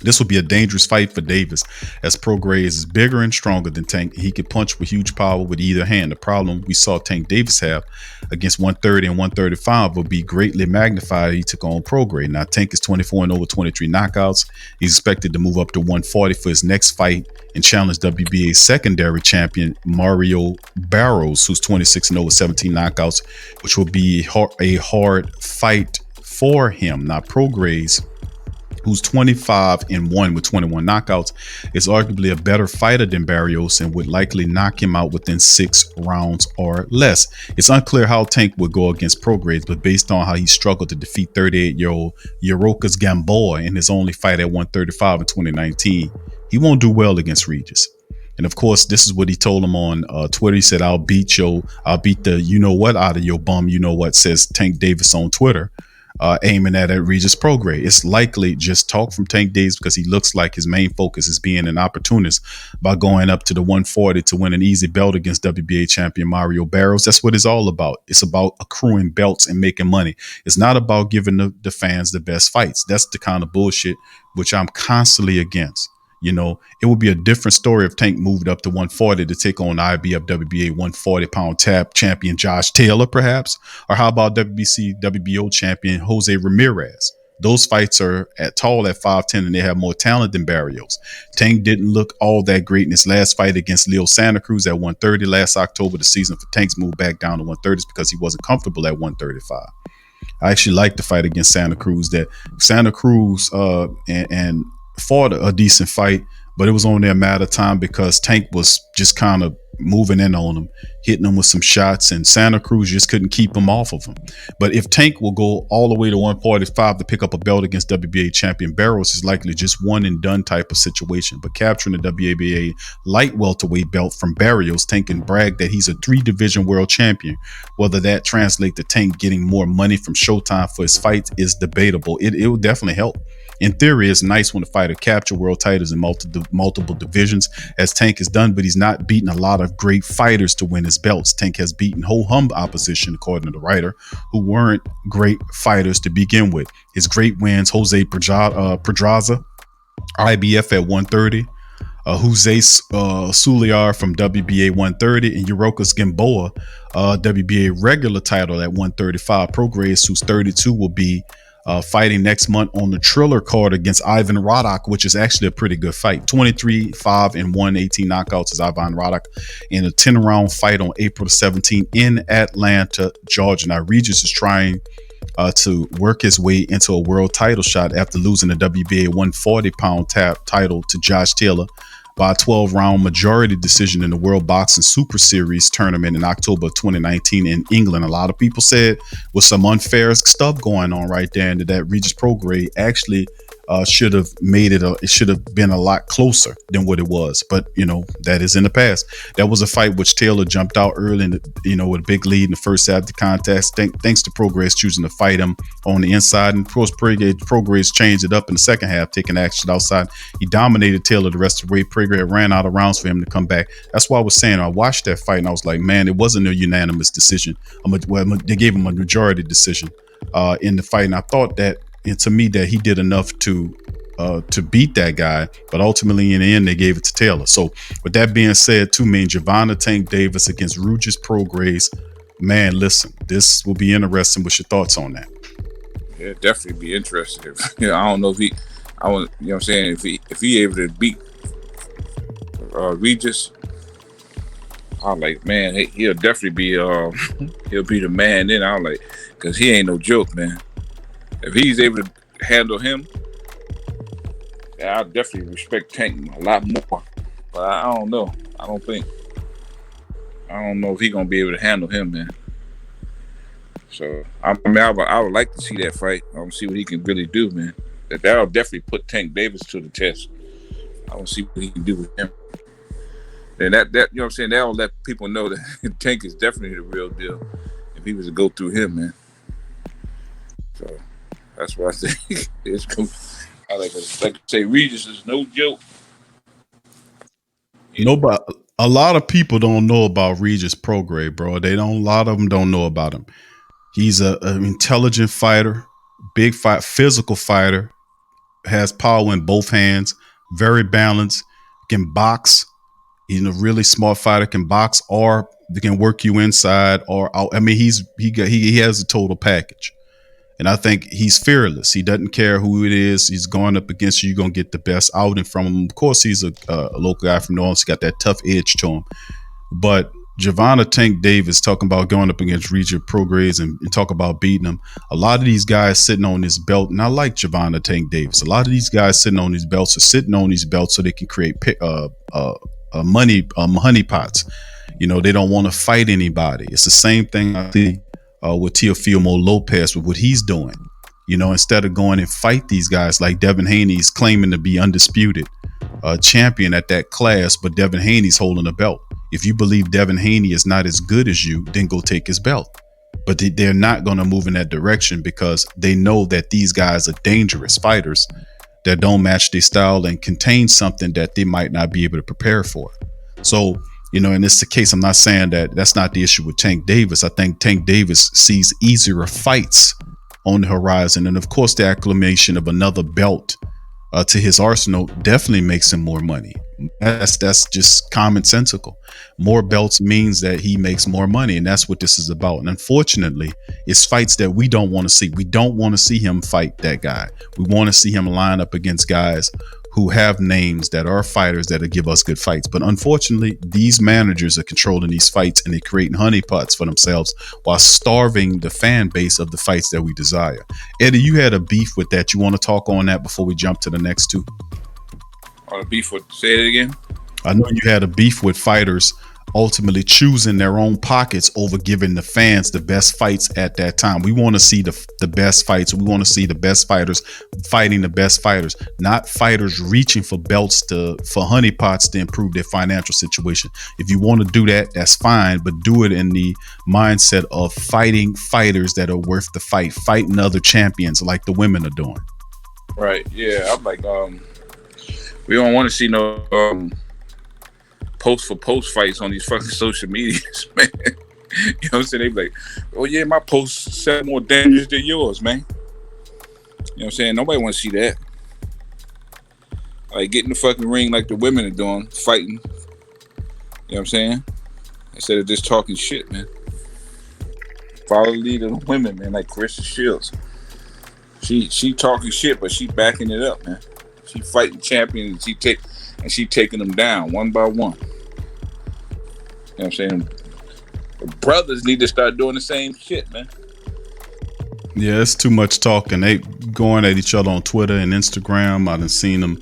This will be a dangerous fight for Davis, as Prograis is bigger and stronger than Tank. He can punch with huge power with either hand. The problem we saw Tank Davis have against 130 and 135 will be greatly magnified. He took on Prograis. Now, Tank is 24 and over 23 knockouts. He's expected to move up to 140 for his next fight and challenge WBA secondary champion Mario Barros, who's 26 and over 17 knockouts, which will be a hard fight for him. Now, Prograis, who's 25 and 1 with 21 knockouts, is arguably a better fighter than Barrios and would likely knock him out within 6 rounds or less. It's unclear how Tank would go against Prograis, but based on how he struggled to defeat 38-year-old Yorokas Gamboa in his only fight at 135 in 2019, he won't do well against Regis. And of course, this is what he told him on Twitter. He said, I'll beat the you-know-what out of your bum, you-know-what, says Tank Davis on Twitter. Aiming at Regis Prograis. It's likely just talk from Tank Davis because he looks like his main focus is being an opportunist by going up to the 140 to win an easy belt against WBA champion Mario Barros. That's what it's all about. It's about accruing belts and making money. It's not about giving the fans the best fights. That's the kind of bullshit which I'm constantly against. It would be a different story if Tank moved up to 140 to take on IBF WBA 140-pound tap champion Josh Taylor, perhaps. Or how about WBO champion Jose Ramirez? Those fights are tall at 5'10", and they have more talent than Barrios. Tank didn't look all that great in his last fight against Leo Santa Cruz at 130 last October. The season for Tank's move back down to 130s because he wasn't comfortable at 135. I actually liked the fight against Santa Cruz. That Santa Cruz and fought a decent fight, but it was only a matter of time because Tank was just kind of moving in on him, hitting him with some shots, and Santa Cruz just couldn't keep him off of him. But if Tank will go all the way to 145 to pick up a belt against WBA champion Barros, is likely just one and done type of situation. But capturing the WBA light welterweight belt from Barrios, Tank can brag that he's a 3-division world champion. Whether that translates to Tank getting more money from Showtime for his fights is debatable. It will definitely help. In theory, it's nice when a fighter capture world titles in multiple divisions, as Tank has done, but he's not beaten a lot of great fighters to win his belts. Tank has beaten ho-hum opposition, according to the writer, who weren't great fighters to begin with. His great wins: Jose Pedraza, IBF at 130, Jose Suliar from WBA 130, and Yorokas Gamboa, WBA regular title at 135. Prograis, who's 32, will be fighting next month on the Triller card against Ivan Roddick, which is actually a pretty good fight. 23-5 and 18 knockouts is Ivan Roddick in a 10-round fight on April 17 in Atlanta, Georgia. Now, Regis is trying to work his way into a world title shot after losing the WBA 140-pound title to Josh Taylor by a 12-round majority decision in the World Boxing Super Series tournament in October of 2019 in England. A lot of people said with some unfair stuff going on right there, and that Regis Prograis actually should have made it. It should have been a lot closer than what it was. But that is in the past. That was a fight which Taylor jumped out early, with a big lead in the first half of the contest. Thanks to Prograis choosing to fight him on the inside, and of course Prograis changed it up in the second half, taking action outside. He dominated Taylor the rest of the way. Prograis ran out of rounds for him to come back. That's why I was saying I watched that fight and I was like, man, it wasn't a unanimous decision. They gave him a majority decision in the fight, and I thought that. And to me, that he did enough to beat that guy, but ultimately in the end they gave it to Taylor. So with that being said, Gervonta Tank Davis against Regis Prograis, man, listen, this will be interesting. What's your thoughts on that? Yeah, definitely be interesting. I don't know if he, what I'm saying, if he able to beat Regis, I'm like, man, he'll definitely be he'll be the man. Then I'm like, because he ain't no joke, man. If he's able to handle him, I'll definitely respect Tank a lot more. But I don't know. I don't know if he's gonna be able to handle him, man. So I would like to see that fight. I want to see what he can really do, man. That'll definitely put Tank Davis to the test. I want to see what he can do with him. And that you know what I'm saying, that'll let people know that Tank is definitely the real deal if he was to go through him, man. So that's what I think. I like to say Regis is no joke. Nobody, a lot of people don't know about Regis Prograis, bro. A lot of them don't know about him. He's an intelligent fighter, big fight, physical fighter, has power in both hands, very balanced, can box. He's a really smart fighter, can box or they can work you inside or out. I mean, he has a total package. And I think he's fearless. He doesn't care who it is. He's going up against you. You're going to get the best outing from him. Of course, he's a local guy from New Orleans. He's got that tough edge to him. But Gervonta Tank Davis talking about going up against Regis Prograis and talk about beating him. A lot of these guys sitting on this belt, and I like Gervonta Tank Davis. A lot of these guys sitting on these belts are sitting on these belts so they can create money pots. You know, they don't want to fight anybody. It's the same thing I see with Teofimo Lopez with what he's doing. You know, instead of going and fight these guys like Devin Haney's claiming to be undisputed champion at that class, but Devin Haney's holding a belt. If you believe Devin Haney is not as good as you, then go take his belt. But they're not going to move in that direction because they know that these guys are dangerous fighters that don't match their style and contain something that they might not be able to prepare for. So, you know, and it's the case. I'm not saying that that's not the issue with Tank Davis. I think Tank Davis sees easier fights on the horizon. And of course, the acclamation of another belt to his arsenal definitely makes him more money. That's just commonsensical. More belts means that he makes more money. And that's what this is about. And unfortunately, it's fights that we don't want to see. We don't want to see him fight that guy. We want to see him line up against guys who have names that are fighters that'll give us good fights. But unfortunately, these managers are controlling these fights and they're creating honeypots for themselves while starving the fan base of the fights that we desire. Eddie, you had a beef with that. You want to talk on that before we jump to the next two? A beef with, say it again? I know you had a beef with fighters ultimately choosing their own pockets over giving the fans the best fights at that time. We want to see the best fights. We want to see the best fighters fighting the best fighters, not fighters reaching for belts for honeypots to improve their financial situation. If you want to do that, that's fine, but do it in the mindset of fighting fighters that are worth the fight, fighting other champions like the women are doing. Right. Yeah. I'm like, we don't want to see no post for post fights on these fucking social medias, man. You know what I'm saying? They be like, oh yeah, my posts sound more dangerous than yours, man. You know what I'm saying? Nobody want to see that. Like, get in the fucking ring like the women are doing, fighting. You know what I'm saying? Instead of just talking shit, man. Follow the lead of the women, man, like Claressa Shields. She talking shit, but she backing it up, man. She fighting champions, and she taking them down one by one. You know what I'm saying? The brothers need to start doing the same shit, man. Yeah, it's too much talking. They going at each other on Twitter and Instagram. I done seen them.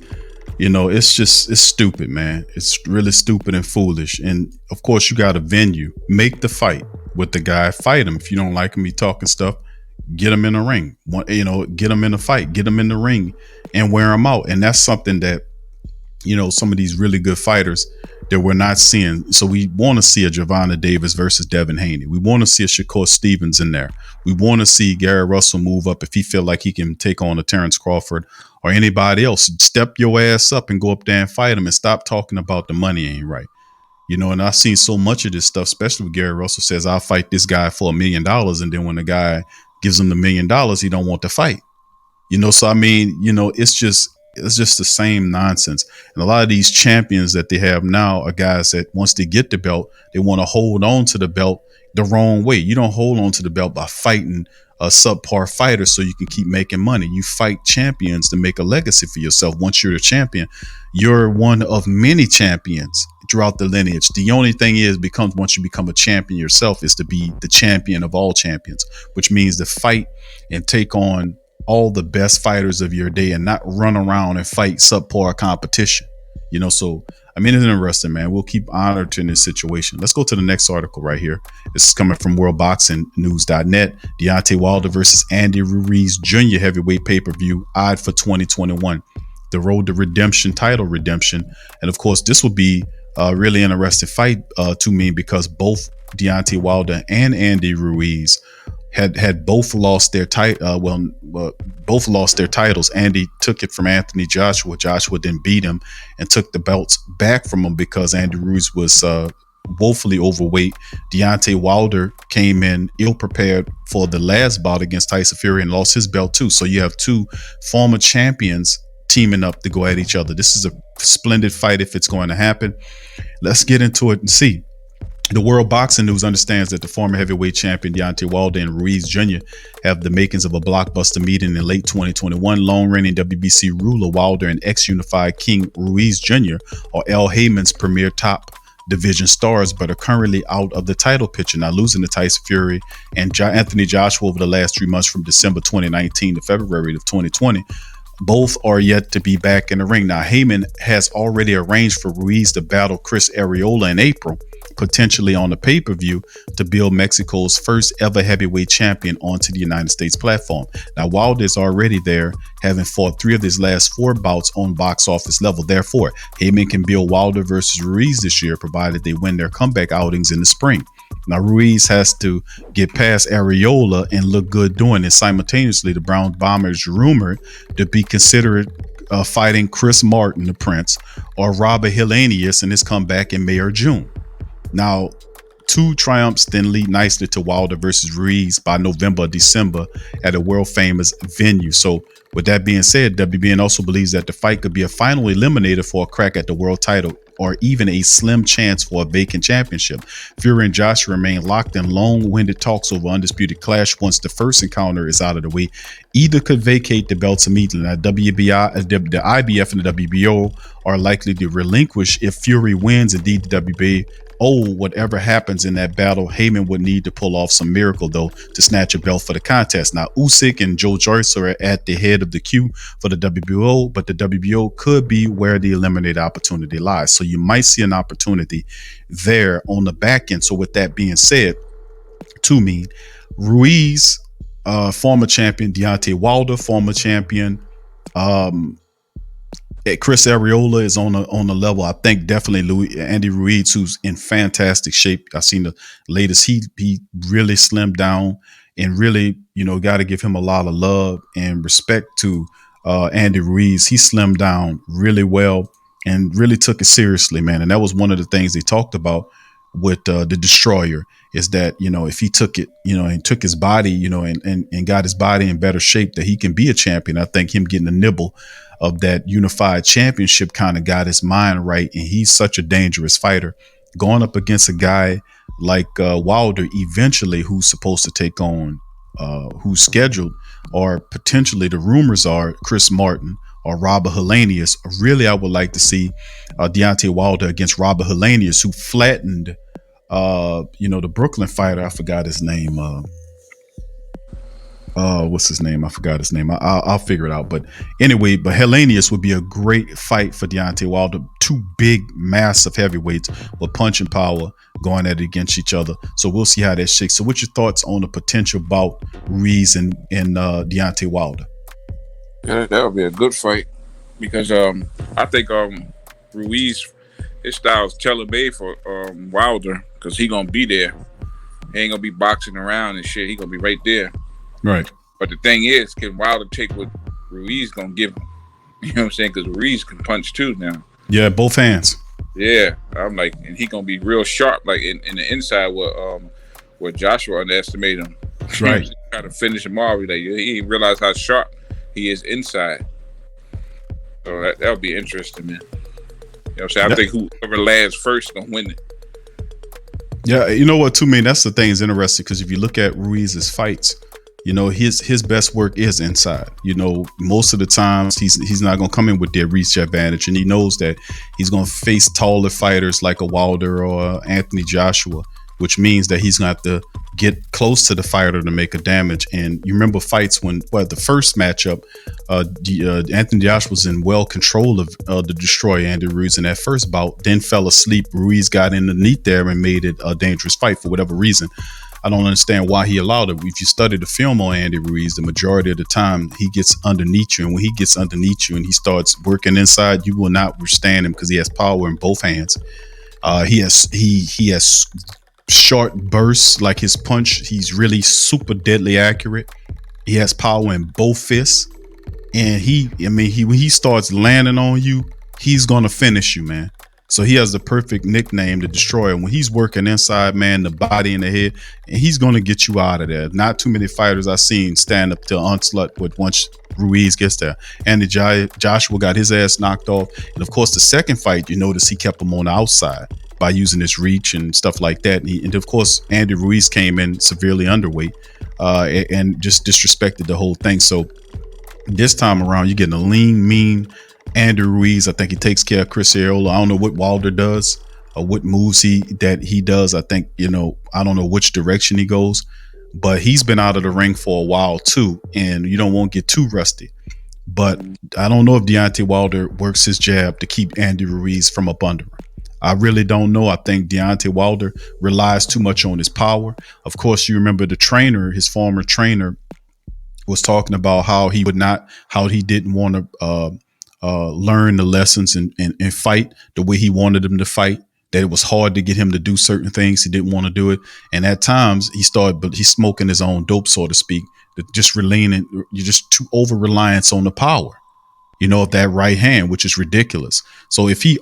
You know, it's stupid, man. It's really stupid and foolish. And of course, you got a venue. Make the fight with the guy. Fight him. If you don't like him, he talking stuff. Get him in the ring. You know, get him in the fight. Get him in the ring and wear him out. And that's something that, you know, some of these really good fighters that we're not seeing. So we want to see a Gervonta Davis versus Devin Haney. We want to see a Shakur Stevens in there. We want to see Gary Russell move up if he feel like he can take on a Terrence Crawford or anybody else. Step your ass up and go up there and fight him and stop talking about the money ain't right. You know, and I've seen so much of this stuff, especially when Gary Russell says, I'll fight this guy for $1 million. And then when the guy gives him the $1 million, he don't want to fight. You know, so I mean, you know, it's just the same nonsense. And a lot of these champions that they have now are guys that once they get the belt, they want to hold on to the belt the wrong way. You don't hold on to the belt by fighting a subpar fighter so you can keep making money. You fight champions to make a legacy for yourself. Once you're a champion, you're one of many champions throughout the lineage. The only thing becomes once you become a champion yourself is to be the champion of all champions, which means to fight and take on all the best fighters of your day and not run around and fight subpar competition. So I mean, it's interesting, man. We'll keep monitoring this situation. Let's go to the next article right here. This is coming from WorldBoxingNews.net. Deontay Wilder versus Andy Ruiz Jr. heavyweight pay-per-view eyed for 2021. The road to redemption, title redemption. And of course, this will be a really interesting fight to me because both Deontay Wilder and Andy Ruiz had both lost their both lost their titles. Andy took it from Anthony Joshua. Joshua then beat him and took the belts back from him because Andy Ruiz was woefully overweight. Deontay Wilder came in ill prepared for the last bout against Tyson Fury and lost his belt too. So you have two former champions teaming up to go at each other. This is a splendid fight if it's going to happen. Let's get into it and see. The World Boxing News understands that the former heavyweight champion Deontay Wilder and Ruiz Jr. have the makings of a blockbuster meeting in late 2021. Long-reigning WBC ruler Wilder and ex-Unified King Ruiz Jr. are Al Heyman's premier top division stars, but are currently out of the title picture, now losing to Tyson Fury and Anthony Joshua over the last 3 months from December 2019 to February of 2020. Both are yet to be back in the ring. Now, Heyman has already arranged for Ruiz to battle Chris Arreola in April, potentially on the pay-per-view, to build Mexico's first ever heavyweight champion onto the United States platform. Now, Wilder is already there, having fought 3 of his last 4 bouts on box office level. Therefore, Heyman can build Wilder versus Ruiz this year, provided they win their comeback outings in the spring. Now, Ruiz has to get past Arreola and look good doing it. Simultaneously, the Brown Bomber is rumored to be considered fighting Chris Martin, the Prince, or Robert Helenius in his comeback in May or June. Now, 2 triumphs then lead nicely to Wilder versus Ruiz by November or December at a world famous venue. So with that being said, WBN also believes that the fight could be a final eliminator for a crack at the world title or even a slim chance for a vacant championship. Fury and Joshua remain locked in long-winded talks over undisputed clash. Once the first encounter is out of the way, either could vacate the belts immediately. Now, the IBF and the WBO are likely to relinquish if Fury wins. Indeed, the WBA, whatever happens in that battle, Heyman would need to pull off some miracle, though, to snatch a belt for the contest. Now, Usyk and Joe Joyce are at the head of the queue for the WBO, but the WBO could be where the eliminated opportunity lies. So you might see an opportunity there on the back end. So with that being said, to me, Ruiz, former champion, Deontay Wilder, former champion, Chris Arreola is on a level. I think definitely Andy Ruiz, who's in fantastic shape. I've seen the latest. He really slimmed down and really, got to give him a lot of love and respect to Andy Ruiz. He slimmed down really well and really took it seriously, man. And that was one of the things they talked about with the Destroyer, is that, if he took it, and took his body, and got his body in better shape, that he can be a champion. I think him getting a nibble of that unified championship kind of got his mind right. And he's such a dangerous fighter going up against a guy like Wilder eventually, who's supposed to take on, who's scheduled, or potentially the rumors are Chris Martin or Robert Helenius. Really, I would like to see Deontay Wilder against Robert Helenius, who flattened, the Brooklyn fighter. I forgot his name. What's his name? I forgot his name. I'll figure it out. But anyway, Helenius would be a great fight for Deontay Wilder. 2 big, massive heavyweights with punching power going at it against each other. So we'll see how that shakes. So what's your thoughts on the potential bout Ruiz and Deontay Wilder? Yeah, that would be a good fight because I think Ruiz, his style is tailor-made for Wilder because he gonna be there. He ain't gonna be boxing around and shit. He gonna be right there. Right. But the thing is, can Wilder take what Ruiz gonna give him? You know what I'm saying? Because Ruiz can punch too now. Yeah, both hands. Yeah, I'm like, and he gonna be real sharp, like in the inside where Joshua underestimated him. Right. Try to finish him off. Like, he didn't realize how sharp he is inside. So that'll be interesting, man. You know what I'm saying? I think whoever lands first gonna win it. Yeah, you know what, too, man? That's the thing is interesting because if you look at Ruiz's fights, You know, his best work is inside. You know, most of the times he's not gonna come in with their reach advantage, and he knows that he's gonna face taller fighters like a Wilder or Anthony Joshua, which means that he's gonna have to get close to the fighter to make a damage. And you remember fights when the first matchup, Anthony Joshua was in well control of the destroyer Andy Ruiz in that first bout, then fell asleep. Ruiz got underneath there and made it a dangerous fight for whatever reason. I don't understand why he allowed it. If you study the film on Andy Ruiz, the majority of the time he gets underneath you, and when he gets underneath you and he starts working inside, you will not withstand him because he has power in both hands. He has short bursts, like his punch. He's really super deadly accurate. He has power in both fists, and when he starts landing on you, he's gonna finish you, man. So he has the perfect nickname, the Destroyer. When he's working inside, man, the body and the head, and he's going to get you out of there. Not too many fighters I've seen stand up to onslaught with once Ruiz gets there. And Joshua got his ass knocked off. And of course, the second fight, you notice he kept him on the outside by using his reach and stuff like that. And of course, Andy Ruiz came in severely underweight and just disrespected the whole thing. So this time around, you're getting a lean, mean Andy Ruiz. I think he takes care of Chris Areola. I don't know what Wilder does or what moves he does. I think, I don't know which direction he goes, but he's been out of the ring for a while too, and you don't want to get too rusty. But I don't know if Deontay Wilder works his jab to keep Andy Ruiz from up under him. I really don't know. I think Deontay Wilder relies too much on his power. Of course, you remember the trainer, his former trainer, was talking about how he didn't want to learn the lessons and fight the way he wanted him to fight, that it was hard to get him to do certain things. He didn't want to do it. And at times he's smoking his own dope, so to speak, you're just too over reliance on the power, of that right hand, which is ridiculous. So if he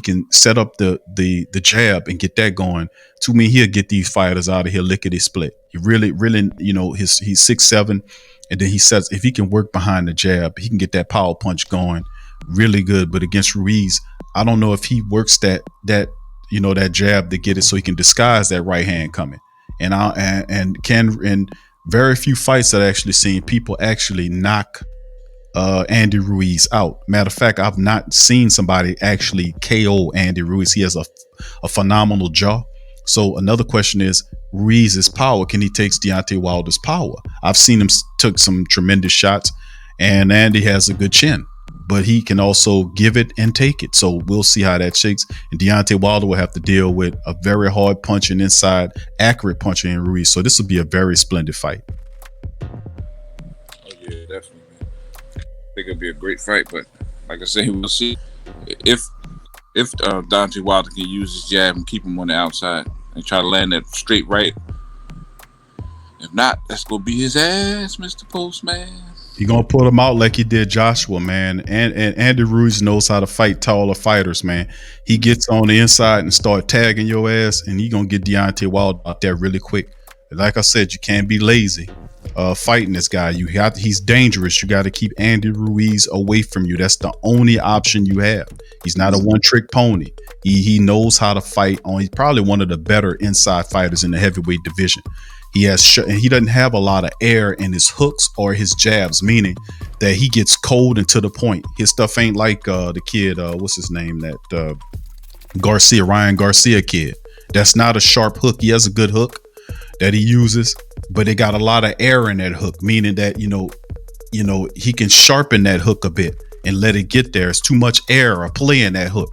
can set up the jab and get that going, to me, he'll get these fighters out of here lickety split. He really, he's 6'7", and then he says if he can work behind the jab, he can get that power punch going really good. But against Ruiz, I don't know if he works that jab to get it so he can disguise that right hand coming. And very few fights that I actually seen people actually knock Andy Ruiz out. Matter of fact, I've not seen somebody actually KO Andy Ruiz. He has a phenomenal jaw. So another question is Ruiz's power. Can he take Deontay Wilder's power? I've seen him took some tremendous shots, and Andy has a good chin, but he can also give it and take it. So we'll see how that shakes. And Deontay Wilder will have to deal with a very hard punching inside, accurate punching in Ruiz. So this will be a very splendid fight. Oh yeah, definitely. I think it'll be a great fight, but like I said, we'll see if Deontay Wilder can use his jab and keep him on the outside and try to land that straight right. If not, that's gonna be his ass, Mr. Postman. He gonna put him out like he did Joshua, man. And Andy Ruiz knows how to fight taller fighters, man. He gets on the inside and start tagging your ass, and he gonna get Deontay Wilder out there really quick. Like I said, you can't be lazy fighting this guy. He's dangerous. You got to keep Andy Ruiz away from you. That's the only option you have. He's not a one-trick pony. He knows how to fight. He's probably one of the better inside fighters in the heavyweight division. He doesn't have a lot of air in his hooks or his jabs, meaning that he gets cold and to the point. His stuff ain't like the kid, what's his name, that Ryan Garcia kid. That's not a sharp hook. He has a good hook that he uses, but it got a lot of air in that hook, meaning that he can sharpen that hook a bit and let it get there. It's too much air or play in that hook.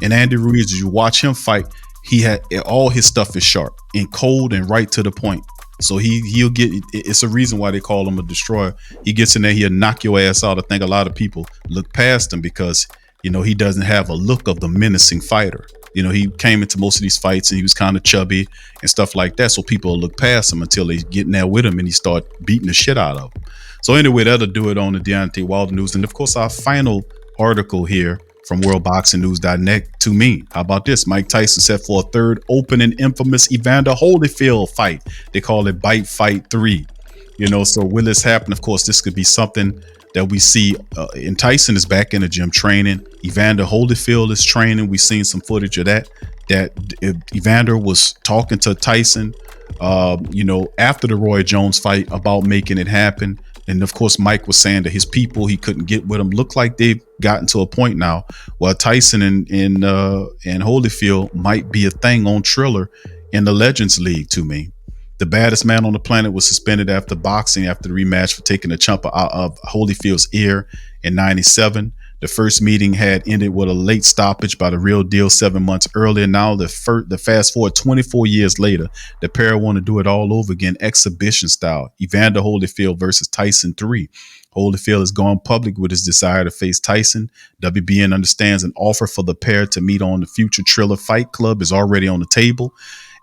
And Andy Ruiz, as you watch him fight, he had all his stuff is sharp and cold and right to the point. So he'll get. It's a reason why they call him a destroyer. He gets in there, he'll knock your ass out. I think a lot of people look past him because he doesn't have a look of the menacing fighter. He came into most of these fights and he was kind of chubby and stuff like that. So people look past him until they get in there with him and he start beating the shit out of him. So anyway, that'll do it on the Deontay Wilder news. And of course, our final article here from worldboxingnews.net to me. How about this? Mike Tyson set for a third open and infamous Evander Holyfield fight. They call it Bite Fight 3. So will this happen? Of course, this could be something that we see. And Tyson is back in the gym training. Evander Holyfield is training. We've seen some footage of that Evander was talking to Tyson After the Roy Jones fight about making it happen. And of course, Mike was saying that his people, he couldn't get with them. Look like they've gotten to a point now where Tyson and Holyfield might be a thing on Triller in the Legends League to me. The baddest man on the planet was suspended after boxing after the rematch for taking a chump out of Holyfield's ear in 97. The first meeting had ended with a late stoppage by the Real Deal 7 months earlier. Now the fast forward 24 years later, the pair want to do it all over again, exhibition style. Evander Holyfield versus Tyson 3. Holyfield has gone public with his desire to face Tyson. WBN understands an offer for the pair to meet on the future Triller Fight Club is already on the table.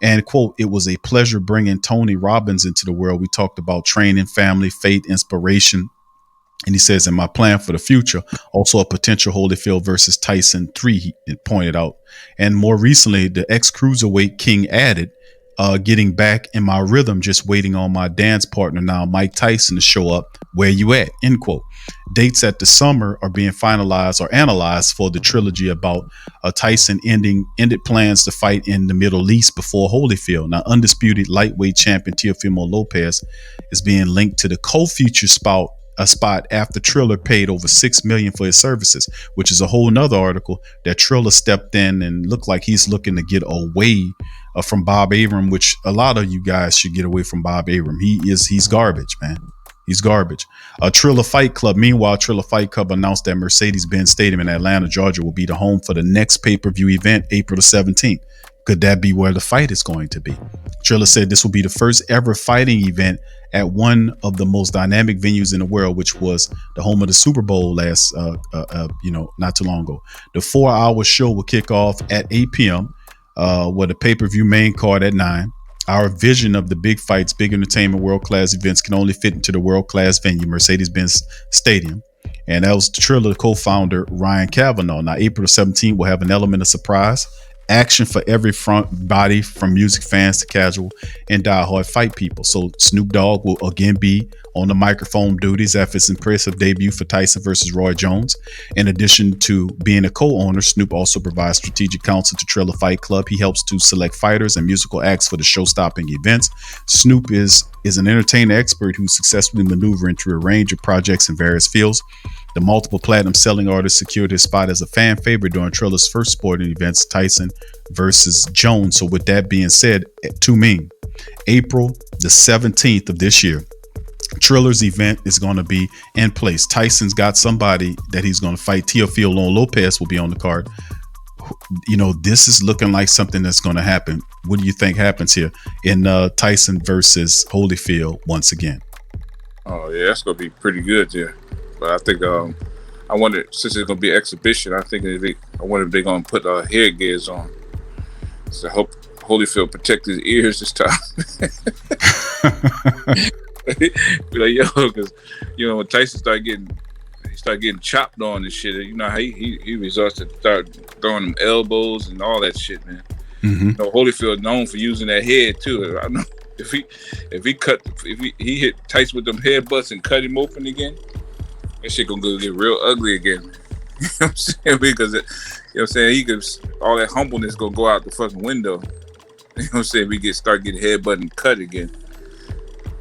And, quote, it was a pleasure bringing Tony Robbins into the world. We talked about training, family, faith, inspiration. And he says, in my plan for the future, also a potential Holyfield versus Tyson 3, he pointed out. And more recently, the ex-cruiserweight king added, getting back in my rhythm, just waiting on my dance partner now, Mike Tyson, to show up. Where you at? End quote. Dates at the summer are being finalized or analyzed for the trilogy about Tyson ended plans to fight in the Middle East before Holyfield. Now, undisputed lightweight champion Teofimo Lopez is being linked to the co-feature spot after Triller paid over $6 million for his services, which is a whole nother article that Triller stepped in and looked like he's looking to get away from Bob Arum, which a lot of you guys should get away from Bob Arum. He's garbage, man. He's garbage. Triller Fight Club. Meanwhile, Triller Fight Club announced that Mercedes-Benz Stadium in Atlanta, Georgia will be the home for the next pay-per-view event, April the 17th. Could that be where the fight is going to be? Triller said this will be the first ever fighting event at one of the most dynamic venues in the world, which was the home of the Super Bowl not too long ago. The 4-hour show will kick off at 8 p.m. With a pay-per-view main card at 9. Our vision of the big fights, big entertainment, world-class events can only fit into the world-class venue, Mercedes-Benz Stadium. And that was Triller co-founder Ryan Kavanaugh. Now, April 17th will have an element of surprise, action for every front body, from music fans to casual and diehard fight people. So Snoop Dogg will again be on the microphone duties after his impressive debut for Tyson versus Roy Jones. In addition to being a co-owner, Snoop also provides strategic counsel to Triller Fight Club. He helps to select fighters and musical acts for the show-stopping events. Snoop is an entertainer expert who successfully maneuvered through a range of projects in various fields. The multiple platinum selling artist secured his spot as a fan favorite during Triller's first sporting events, Tyson versus Jones. So with that being said, to me, April the 17th of this year, Triller's event is going to be in place. Tyson's got somebody that he's going to fight. Teofimo Lopez will be on the card. This is looking like something that's going to happen. What do you think happens here in Tyson versus Holyfield once again? Oh, yeah, that's going to be pretty good, yeah. But I think I wonder, since it's going to be an exhibition, I wonder if they're going to put headgears on. So I hope Holyfield protect his ears this time. Be like, because when Tyson started getting chopped on and shit, how he resorts to start throwing them elbows and all that shit, man. Mm-hmm. Holyfield known for using that head too. I know if he hit Tyson with them headbutts and cut him open again, that shit gonna get real ugly again. You know what I'm saying? Because all that humbleness gonna go out the fucking window. You know what I'm saying? We start getting headbutt and cut again.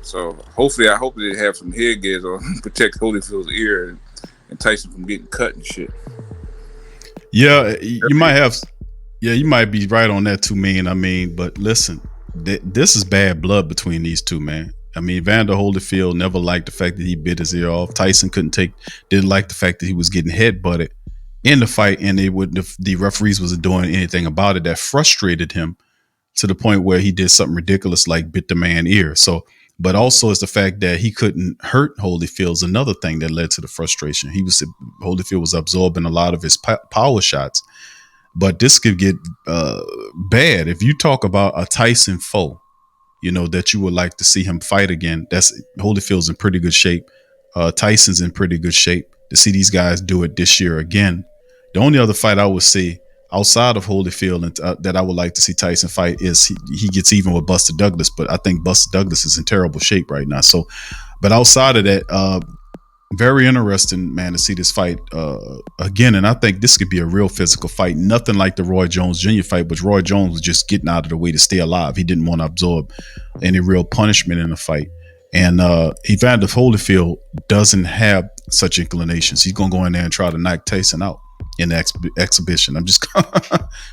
So I hope they have some headgears on protect Holyfield's ear and Tyson from getting cut and shit. Yeah, you might be right on that too, man. But listen, this is bad blood between these two, man. Evander Holyfield never liked the fact that he bit his ear off. Tyson didn't like the fact that he was getting headbutted in the fight, and the referees wasn't doing anything about it. That frustrated him to the point where he did something ridiculous like bit the man's ear. So, but also is the fact that he couldn't hurt Holyfield's another thing that led to the frustration. Holyfield was absorbing a lot of his power shots, but this could get bad if you talk about a Tyson foe. That you would like to see him fight again. Holyfield's in pretty good shape. Tyson's in pretty good shape. To see these guys do it this year again. The only other fight I would see outside of Holyfield and that I would like to see Tyson fight is he gets even with Buster Douglas, but I think Buster Douglas is in terrible shape right now. So, but outside of that, Very interesting, man, to see this fight again. And I think this could be a real physical fight. Nothing like the Roy Jones Jr. fight, but Roy Jones was just getting out of the way to stay alive. He didn't want to absorb any real punishment in the fight. And Evander Holyfield doesn't have such inclinations. He's going to go in there and try to knock Tyson out in the exhibition. I'm just,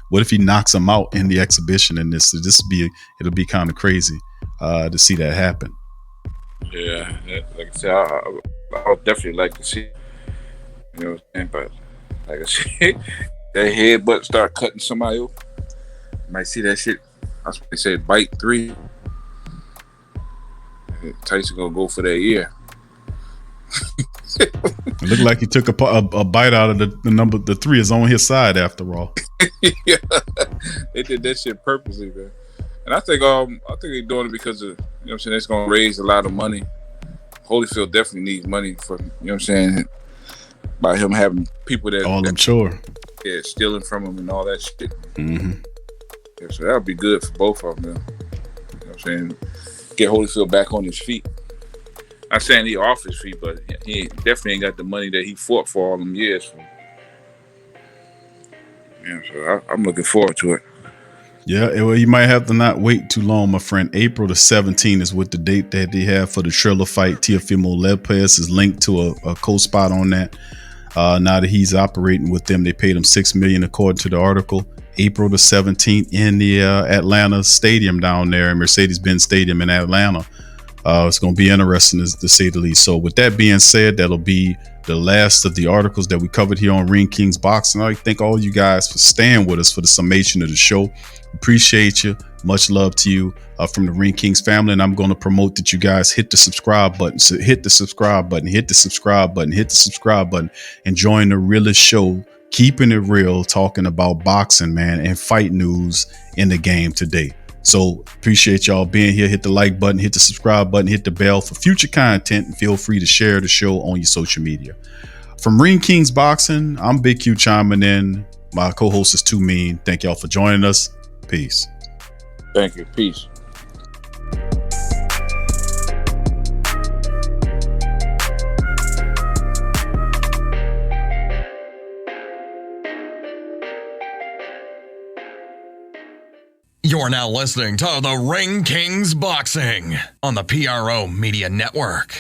what if he knocks him out in the exhibition? And it'll be kind of crazy to see that happen. Yeah, like I said, I would definitely like to see, you know what I'm saying? But like I said, that headbutt start cutting somebody off. You might see that shit. I was going to say bite 3. Tyson gonna go for that ear. It looked like he took a bite out of the 3 is on his side after all. Yeah, they did that shit purposely, man. And I think they're doing it because of, you know what I'm saying, it's gonna raise a lot of money. Holyfield definitely needs money for, you know what I'm saying, by him having people that I'm sure. Yeah, stealing from him and all that shit. Mm-hmm. Yeah, so that would be good for both of them, man. You know what I'm saying? Get Holyfield back on his feet. I'm saying he off his feet, but he definitely ain't got the money that he fought for all them years for. Yeah, so I'm looking forward to it. Yeah, well, you might have to not wait too long, my friend. April the 17th is what the date that they have for the Triller fight. Teofimo Lopez is linked to a co-spot on that. Now that he's operating with them, they paid him $6 million according to the article. April the 17th in the Atlanta Stadium down there, Mercedes-Benz Stadium in Atlanta. It's going to be interesting, to say the least. So with that being said, that'll be the last of the articles that we covered here on Ring Kings Boxing. I thank all you guys for staying with us for the summation of the show. Appreciate you. Much love to you from the Ring Kings family. And I'm going to promote that you guys hit the subscribe button. So hit the subscribe button, hit the subscribe button, hit the subscribe button, and join the realest show, keeping it real, talking about boxing, man, and fight news in the game today. So appreciate y'all being here. Hit the like button, hit the subscribe button, hit the bell for future content, and feel free to share the show on your social media. From Ring Kings Boxing, I'm Big Q chiming in. My co-host is Too Mean. Thank y'all for joining us. Peace. Thank you. Peace. You're now listening to the Ring Kings Boxing on the PRO Media Network.